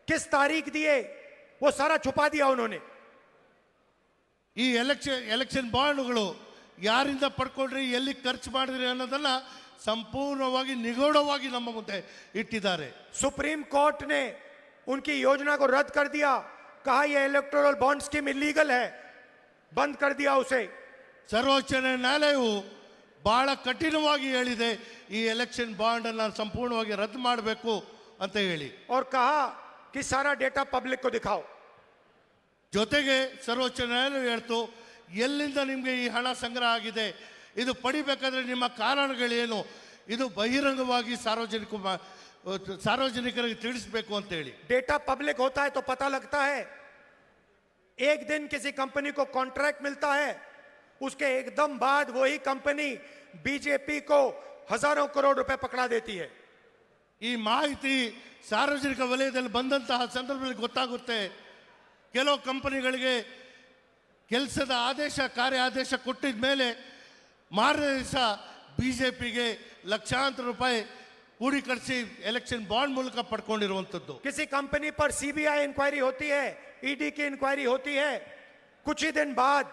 किस तारीख दिए, वो सारा छुपा दिया उन्होंने। ಈ ಎಲೆಕ್ಷನ್ ಬಾಂಡ್ಗಳು ಯಾರಿಂದ ಪಡ್ಕೊಂಡ್ರಿ, ಎಲ್ಲಿ ಖರ್ಚು ಮಾಡಿದ್ರಿ ಅನ್ನೋದನ್ನ ಸಂಪೂರ್ಣವಾಗಿ ನಿಗೂಢವಾಗಿ ನಮ್ಮ ಮುಂದೆ ಇಟ್ಟಿದ್ದಾರೆ. सुप्रीम कोर्ट ने उनकी योजना को रद्द कर दिया, कहा यह इलेक्टोरल बॉन्ड स्कीम इलीगल है, बंद कर दिया उसे। ಸರ್ವೋಚ್ಚ ನ್ಯಾಯಾಲಯವು ಬಹಳ ಕಠಿಣವಾಗಿ ಹೇಳಿದೆ ಈ ಎಲೆಕ್ಷನ್ ಬಾಂಡ್ ಅನ್ನ ಸಂಪೂರ್ಣವಾಗಿ ರದ್ದು ಮಾಡಬೇಕು ಅಂತ ಹೇಳಿ. और कहा कि सारा डेटा पब्लिक को दिखाओ। ಜೊತೆಗೆ ಸರ್ವೋಚ್ಚ ನ್ಯಾಯಾಲಯ ಹೇಳ್ತು, ಎಲ್ಲಿಂದ ನಿಮಗೆ ಈ ಹಣ ಸಂಗ್ರಹ ಆಗಿದೆ, ಇದು ಪಡಿಬೇಕಾದ್ರೆ ನಿಮ್ಮ ಕಾರಣಗಳೇನು, ಇದು ಬಹಿರಂಗವಾಗಿ ಸಾರ್ವಜನಿಕರಿಗೆ ತಿಳಿಸಬೇಕು ಅಂತ ಹೇಳಿ. डेटा पब्लिक होता है तो पता लगता है। एक दिन किसी कंपनी को कॉन्ट्रैक्ट मिलता है, उसके एकदम बाद वही कंपनी बीजेपी को हजारों करोड़ रुपए पकड़ा देती है। ಈ ಮಾಹಿತಿ ಸಾರ್ವಜನಿಕ ವಲಯದಲ್ಲಿ ಬಂದಂತಹ ಸಂದರ್ಭದಲ್ಲಿ ಗೊತ್ತಾಗುತ್ತೆ. ಕೆಲವು ಕಂಪನಿಗಳಿಗೆ ಕೆಲಸದ ಆದೇಶ, ಕಾರ್ಯ ಆದೇಶ ಕೊಟ್ಟಿದ ಮೇಲೆ ಮಾರನೇ ದಿವಸ ಬಿಜೆಪಿಗೆ ಲಕ್ಷಾಂತರ ರೂಪಾಯಿ ಕೂಡಿಕರಿಸಿ ಎಲೆಕ್ಷನ್ ಬಾಂಡ್ ಮೂಲಕ ಪಡ್ಕೊಂಡಿರುವಂಥದ್ದು. किसी कंपनी पर सीबीआई इंक्वायरी होती है, ईडी की इंक्वायरी होती है, कुछ ही दिन बाद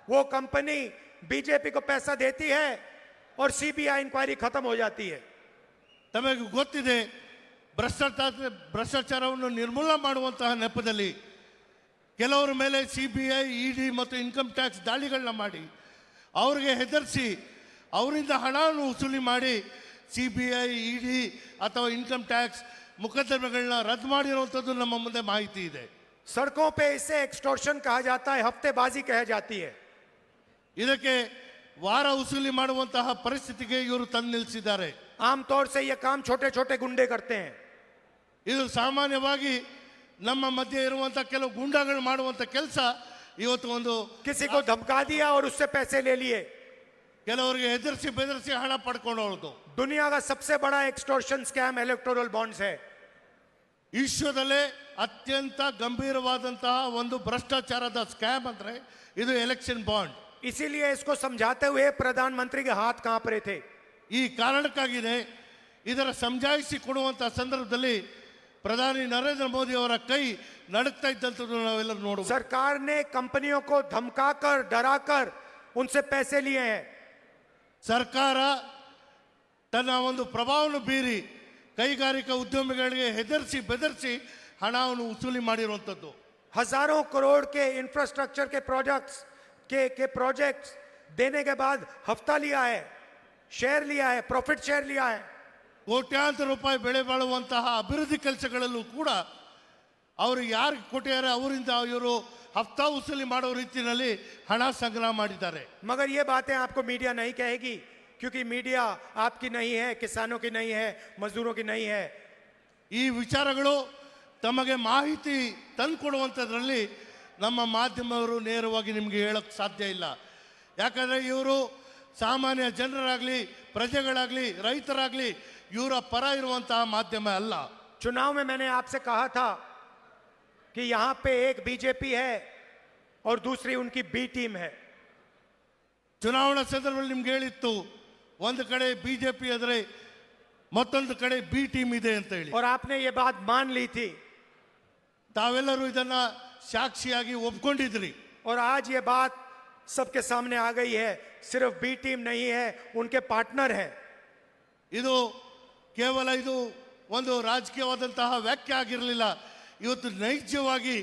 वो कंपनी बीजेपी को पैसा देती है और सीबीआई इंक्वायरी खत्म हो जाती है। ತಮಗೆ ಗೊತ್ತಿದೆ, ಭ್ರಷ್ಟಾಚಾರವನ್ನು ನಿರ್ಮೂಲನೆ ಮಾಡುವಂತಹ ನೆಪದಲ್ಲಿ ಕೆಲವರ ಮೇಲೆ ಸಿಬಿಐ, ಇಡಿ ಮತ್ತು ಇನ್ಕಮ್ ಟ್ಯಾಕ್ಸ್ ದಾಳಿಗಳನ್ನ ಮಾಡಿ ಅವರಿಗೆ ಹೆದರಿಸಿ ಅವರಿಂದ ಹಣವನ್ನು ವಸೂಲಿ ಮಾಡಿ ಸಿಬಿಐ, ಇಡಿ ಅಥವಾ ಇನ್ಕಮ್ ಟ್ಯಾಕ್ಸ್ ಮುಕದ್ದಮೆಗಳನ್ನ ರದ್ದು ಮಾಡಿರುವಂಥದ್ದು ನಮ್ಮ ಮುಂದೆ ಮಾಹಿತಿ ಇದೆ. सड़कों पे इसे एक्सटॉर्शन कहा जाता है, हफ्तेबाजी कह जाती है। ಇದಕ್ಕೆ ವಾರ ವಸೂಲಿ ಮಾಡುವಂತಹ ಪರಿಸ್ಥಿತಿಗೆ ಇವರು ತಂದು ನಿಲ್ಲಿಸಿದ್ದಾರೆ. आमतौर से यह काम छोटे छोटे गुंडे करते हैं। ಇದು ಸಾಮಾನ್ಯವಾಗಿ ನಮ್ಮ ಮಧ್ಯೆ ಇರುವಂತಹ ಕೆಲವು ಗುಂಡಾಗಳು ಮಾಡುವಂತ ಕೆಲಸ. ಇವತ್ತು ಒಂದು किसी को धमका दिया और उससे पैसे ले लिए। ಕೆಲವರಿಗೆ ಹೆದರಿಸಿ ಬೆದರಿಸಿ ಹಣ ಪಡ್ಕೊಳ್ಳೋದು. दुनिया का सबसे बड़ा एक्सटॉर्शन स्कैम इलेक्टोरल बॉन्ड्स है। ವಿಶ್ವದಲ್ಲೇ ಅತ್ಯಂತ ಗಂಭೀರವಾದಂತಹ ಒಂದು ಭ್ರಷ್ಟಾಚಾರದ ಸ್ಕ್ಯಾಮ್ ಅಂದ್ರೆ ಇದು ಎಲೆಕ್ಷನ್ ಬಾಂಡ್. इसीलिए इसको समझाते हुए प्रधानमंत्री के हाथ कांप रहे थे। ಈ ಕಾರಣಕ್ಕಾಗಿಯೇ ಇದರ ಸಮಜಾಯಿಸಿ ಕೊಡುವಂತಹ ಸಂದರ್ಭದಲ್ಲಿ ಪ್ರಧಾನಿ ನರೇಂದ್ರ ಮೋದಿ ಅವರ ಕೈ ನಡುಕ್ತಾ ಇದ್ದಂಥದ್ದು ನಾವೆಲ್ಲರೂ ನೋಡಬಹುದು. सरकार ने कंपनियों को धमकाकर, डराकर उनसे पैसे लिए हैं। ಸರ್ಕಾರ ತನ್ನ ಒಂದು ಪ್ರಭಾವವನ್ನು ಬೀರಿ ಕೈಗಾರಿಕಾ ಉದ್ಯಮಿಗಳಿಗೆ ಹೆದರಿಸಿ ಬೆದರಿಸಿ ಹಣವನ್ನು ವಸೂಲಿ ಮಾಡಿರುವಂಥದ್ದು. हजारों करोड़ के इंफ्रास्ट्रक्चर के प्रोजेक्ट्स देने के बाद हफ्ता लिया है, शेयर लिया है, प्रॉफिट शेयर लिया है। ಕೋಟ್ಯಾಂತರ ರೂಪಾಯಿ ಬೆಳೆ ಬಾಳುವಂತಹ ಅಭಿವೃದ್ಧಿ ಕೆಲಸಗಳಲ್ಲೂ ಕೂಡ ಅವರು ಯಾರು ಕೊಟ್ಟಿದ್ದಾರೆ ಅವರಿಂದ ಇವರು ಹಫ್ತಾ ವಸೂಲಿ ಮಾಡೋ ರೀತಿಯಲ್ಲಿ ಹಣ ಸಂಗ್ರಹ ಮಾಡಿದ್ದಾರೆ. मगर ये बातें आपको मीडिया नहीं कहेगी, क्योंकि मीडिया आपकी नहीं है, किसानों की नहीं है, मजदूरों की नहीं है। ಈ ವಿಚಾರಗಳು ತಮಗೆ ಮಾಹಿತಿ ತಂದುಕೊಡುವಂಥದ್ರಲ್ಲಿ ನಮ್ಮ ಮಾಧ್ಯಮವರು ನೇರವಾಗಿ ನಿಮಗೆ ಹೇಳಕ್ ಸಾಧ್ಯ ಇಲ್ಲ. ಯಾಕಂದ್ರೆ ಇವರು ಸಾಮಾನ್ಯ ಜನರಾಗ್ಲಿ, ಪ್ರಜೆಗಳಾಗ್ಲಿ, ರೈತರಾಗ್ಲಿ ಇವರ ಪರ ಇರುವಂತಹ ಮಾಧ್ಯಮ ಅಲ್ಲ. चुनाव में मैंने आपसे कहा था कि यहां पे एक बीजेपी है और दूसरी उनकी बी टीम है। ಚುನಾವಣಾ ಸಂದರ್ಭದಲ್ಲಿ ನಿಮ್ಗೆ ಹೇಳಿತ್ತು, ಒಂದು ಕಡೆ ಬಿಜೆಪಿ ಆದರೆ ಮತ್ತೊಂದು ಕಡೆ ಬಿ ಟೀಮ್ ಇದೆ ಅಂತ ಹೇಳಿ. और आपने ये बात मान ली थी। ತಾವೆಲ್ಲರೂ ಇದನ್ನ ಸಾಕ್ಷಿಯಾಗಿ ಒಪ್ಕೊಂಡಿದ್ರಿ. और आज ये बात सबके सामने आ गई है, सिर्फ बी टीम नहीं है, उनके पार्टनर है। ಇದು ಕೇವಲ ಇದು ಒಂದು ರಾಜಕೀಯವಾದಂತಹ ವ್ಯಾಖ್ಯೆ ಆಗಿರಲಿಲ್ಲ. ಇವತ್ತು ನೈಜವಾಗಿ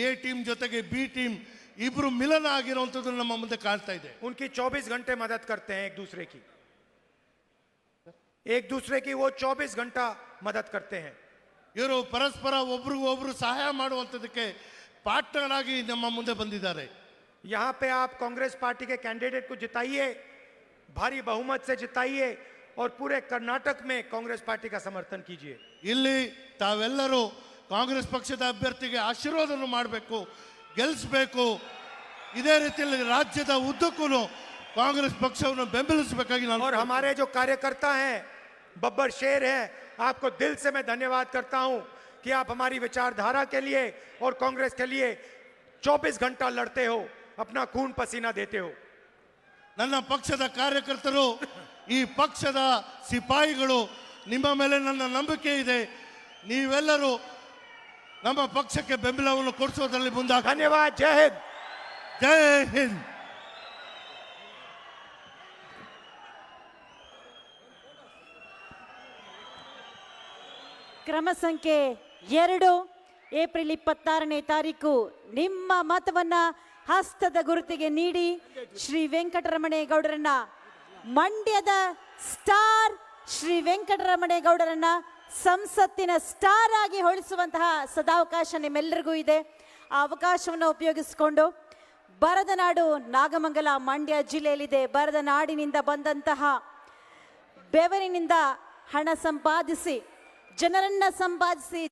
ಎ ಟೀಮ್ ಜೊತೆಗೆ ಬಿ ಟೀಮ್ ಇಬ್ರು ಮಿಲನ ಆಗಿರುವಂಥದ್ದು ನಮ್ಮ ಮುಂದೆ ಕಾಣ್ತಾ ಇದೆ. उनकी 24 घंटे मदद करते हैं एक दूसरे की वो 24 घंटा मदद करते हैं. ಇವರು ಪರಸ್ಪರ ಒಬ್ರಿಗೊಬ್ರು ಸಹಾಯ ಮಾಡುವಂಥದ್ದಕ್ಕೆ ಪಾರ್ಟ್ನರ್ ಆಗಿ ನಮ್ಮ ಮುಂದೆ ಬಂದಿದ್ದಾರೆ. यहाँ पे आप कांग्रेस पार्टी के कैंडिडेट को जिताइए, भारी बहुमत से जिताइए और पूरे कर्नाटक में कांग्रेस पार्टी का समर्थन कीजिए. ಇಲ್ಲಿ ತಾವೆಲ್ಲರೂ ಕಾಂಗ್ರೆಸ್ ಪಕ್ಷದ ಅಭ್ಯರ್ಥಿಗೆ ಆಶೀರ್ವಾದವನ್ನು ಮಾಡಬೇಕು, ಗೆಲ್ಲಿಸಬೇಕು. ಇದೇ ರೀತಿಯಲ್ಲಿ ರಾಜ್ಯದ ಉದ್ದಕ್ಕೂ ಕಾಂಗ್ರೆಸ್ ಪಕ್ಷವನ್ನು ಬೆಂಬಲಿಸಬೇಕಾಗಿ ನಾನು और हमारे जो कार्यकर्ता हैं, बब्बर शेर हैं, आपको दिल से मैं धन्यवाद करता हूं कि आप हमारी विचारधारा के लिए और कांग्रेस के लिए 24 घंटा लड़ते हो, अपना खून पसीना देते हो. ನನ್ನ ಪಕ್ಷದ ಕಾರ್ಯಕರ್ತರು, ಈ ಪಕ್ಷದ ಸಿಪಾಯಿಗಳು, ನಿಮ್ಮ ಮೇಲೆ ನನ್ನ ನಂಬಿಕೆ ಇದೆ. ನೀವೆಲ್ಲರೂ ನಮ್ಮ ಪಕ್ಷಕ್ಕೆ ಬೆಂಬಲವನ್ನು ಕೊಡಿಸೋದ್ರಲ್ಲಿ ಮುಂದಾಗಿ. धन्यवाद. जय हिंद. ಜೈ ಹಿಂದ್. ಕ್ರಮ ಸಂಖ್ಯೆ 2, ಏಪ್ರಿಲ್ 26ನೇ ತಾರೀಕು ನಿಮ್ಮ ಮತವನ್ನ ಹಸ್ತದ ಗುರುತಿಗೆ ನೀಡಿ ಶ್ರೀ ವೆಂಕಟರಮಣೇಗೌಡರನ್ನ, ಮಂಡ್ಯದ ಸ್ಟಾರ್ ಶ್ರೀ ವೆಂಕಟರಮಣೇಗೌಡರನ್ನ ಸಂಸತ್ತಿನ ಸ್ಟಾರ್ ಆಗಿ ಹೊಳಿಸುವಂತಹ ಸದಾವಕಾಶ ನಿಮ್ಮೆಲ್ಲರಿಗೂ ಇದೆ. ಆ ಅವಕಾಶವನ್ನು ಉಪಯೋಗಿಸಿಕೊಂಡು ಬರದ ನಾಡು ನಾಗಮಂಗಲ ಮಂಡ್ಯ ಜಿಲ್ಲೆಯಲ್ಲಿದೆ. ಬರದ ನಾಡಿನಿಂದ ಬಂದಂತಹ ಬೆವರಿನಿಂದ ಹಣ ಸಂಪಾದಿಸಿ, ಜನರನ್ನ ಸಂಪಾದಿಸಿ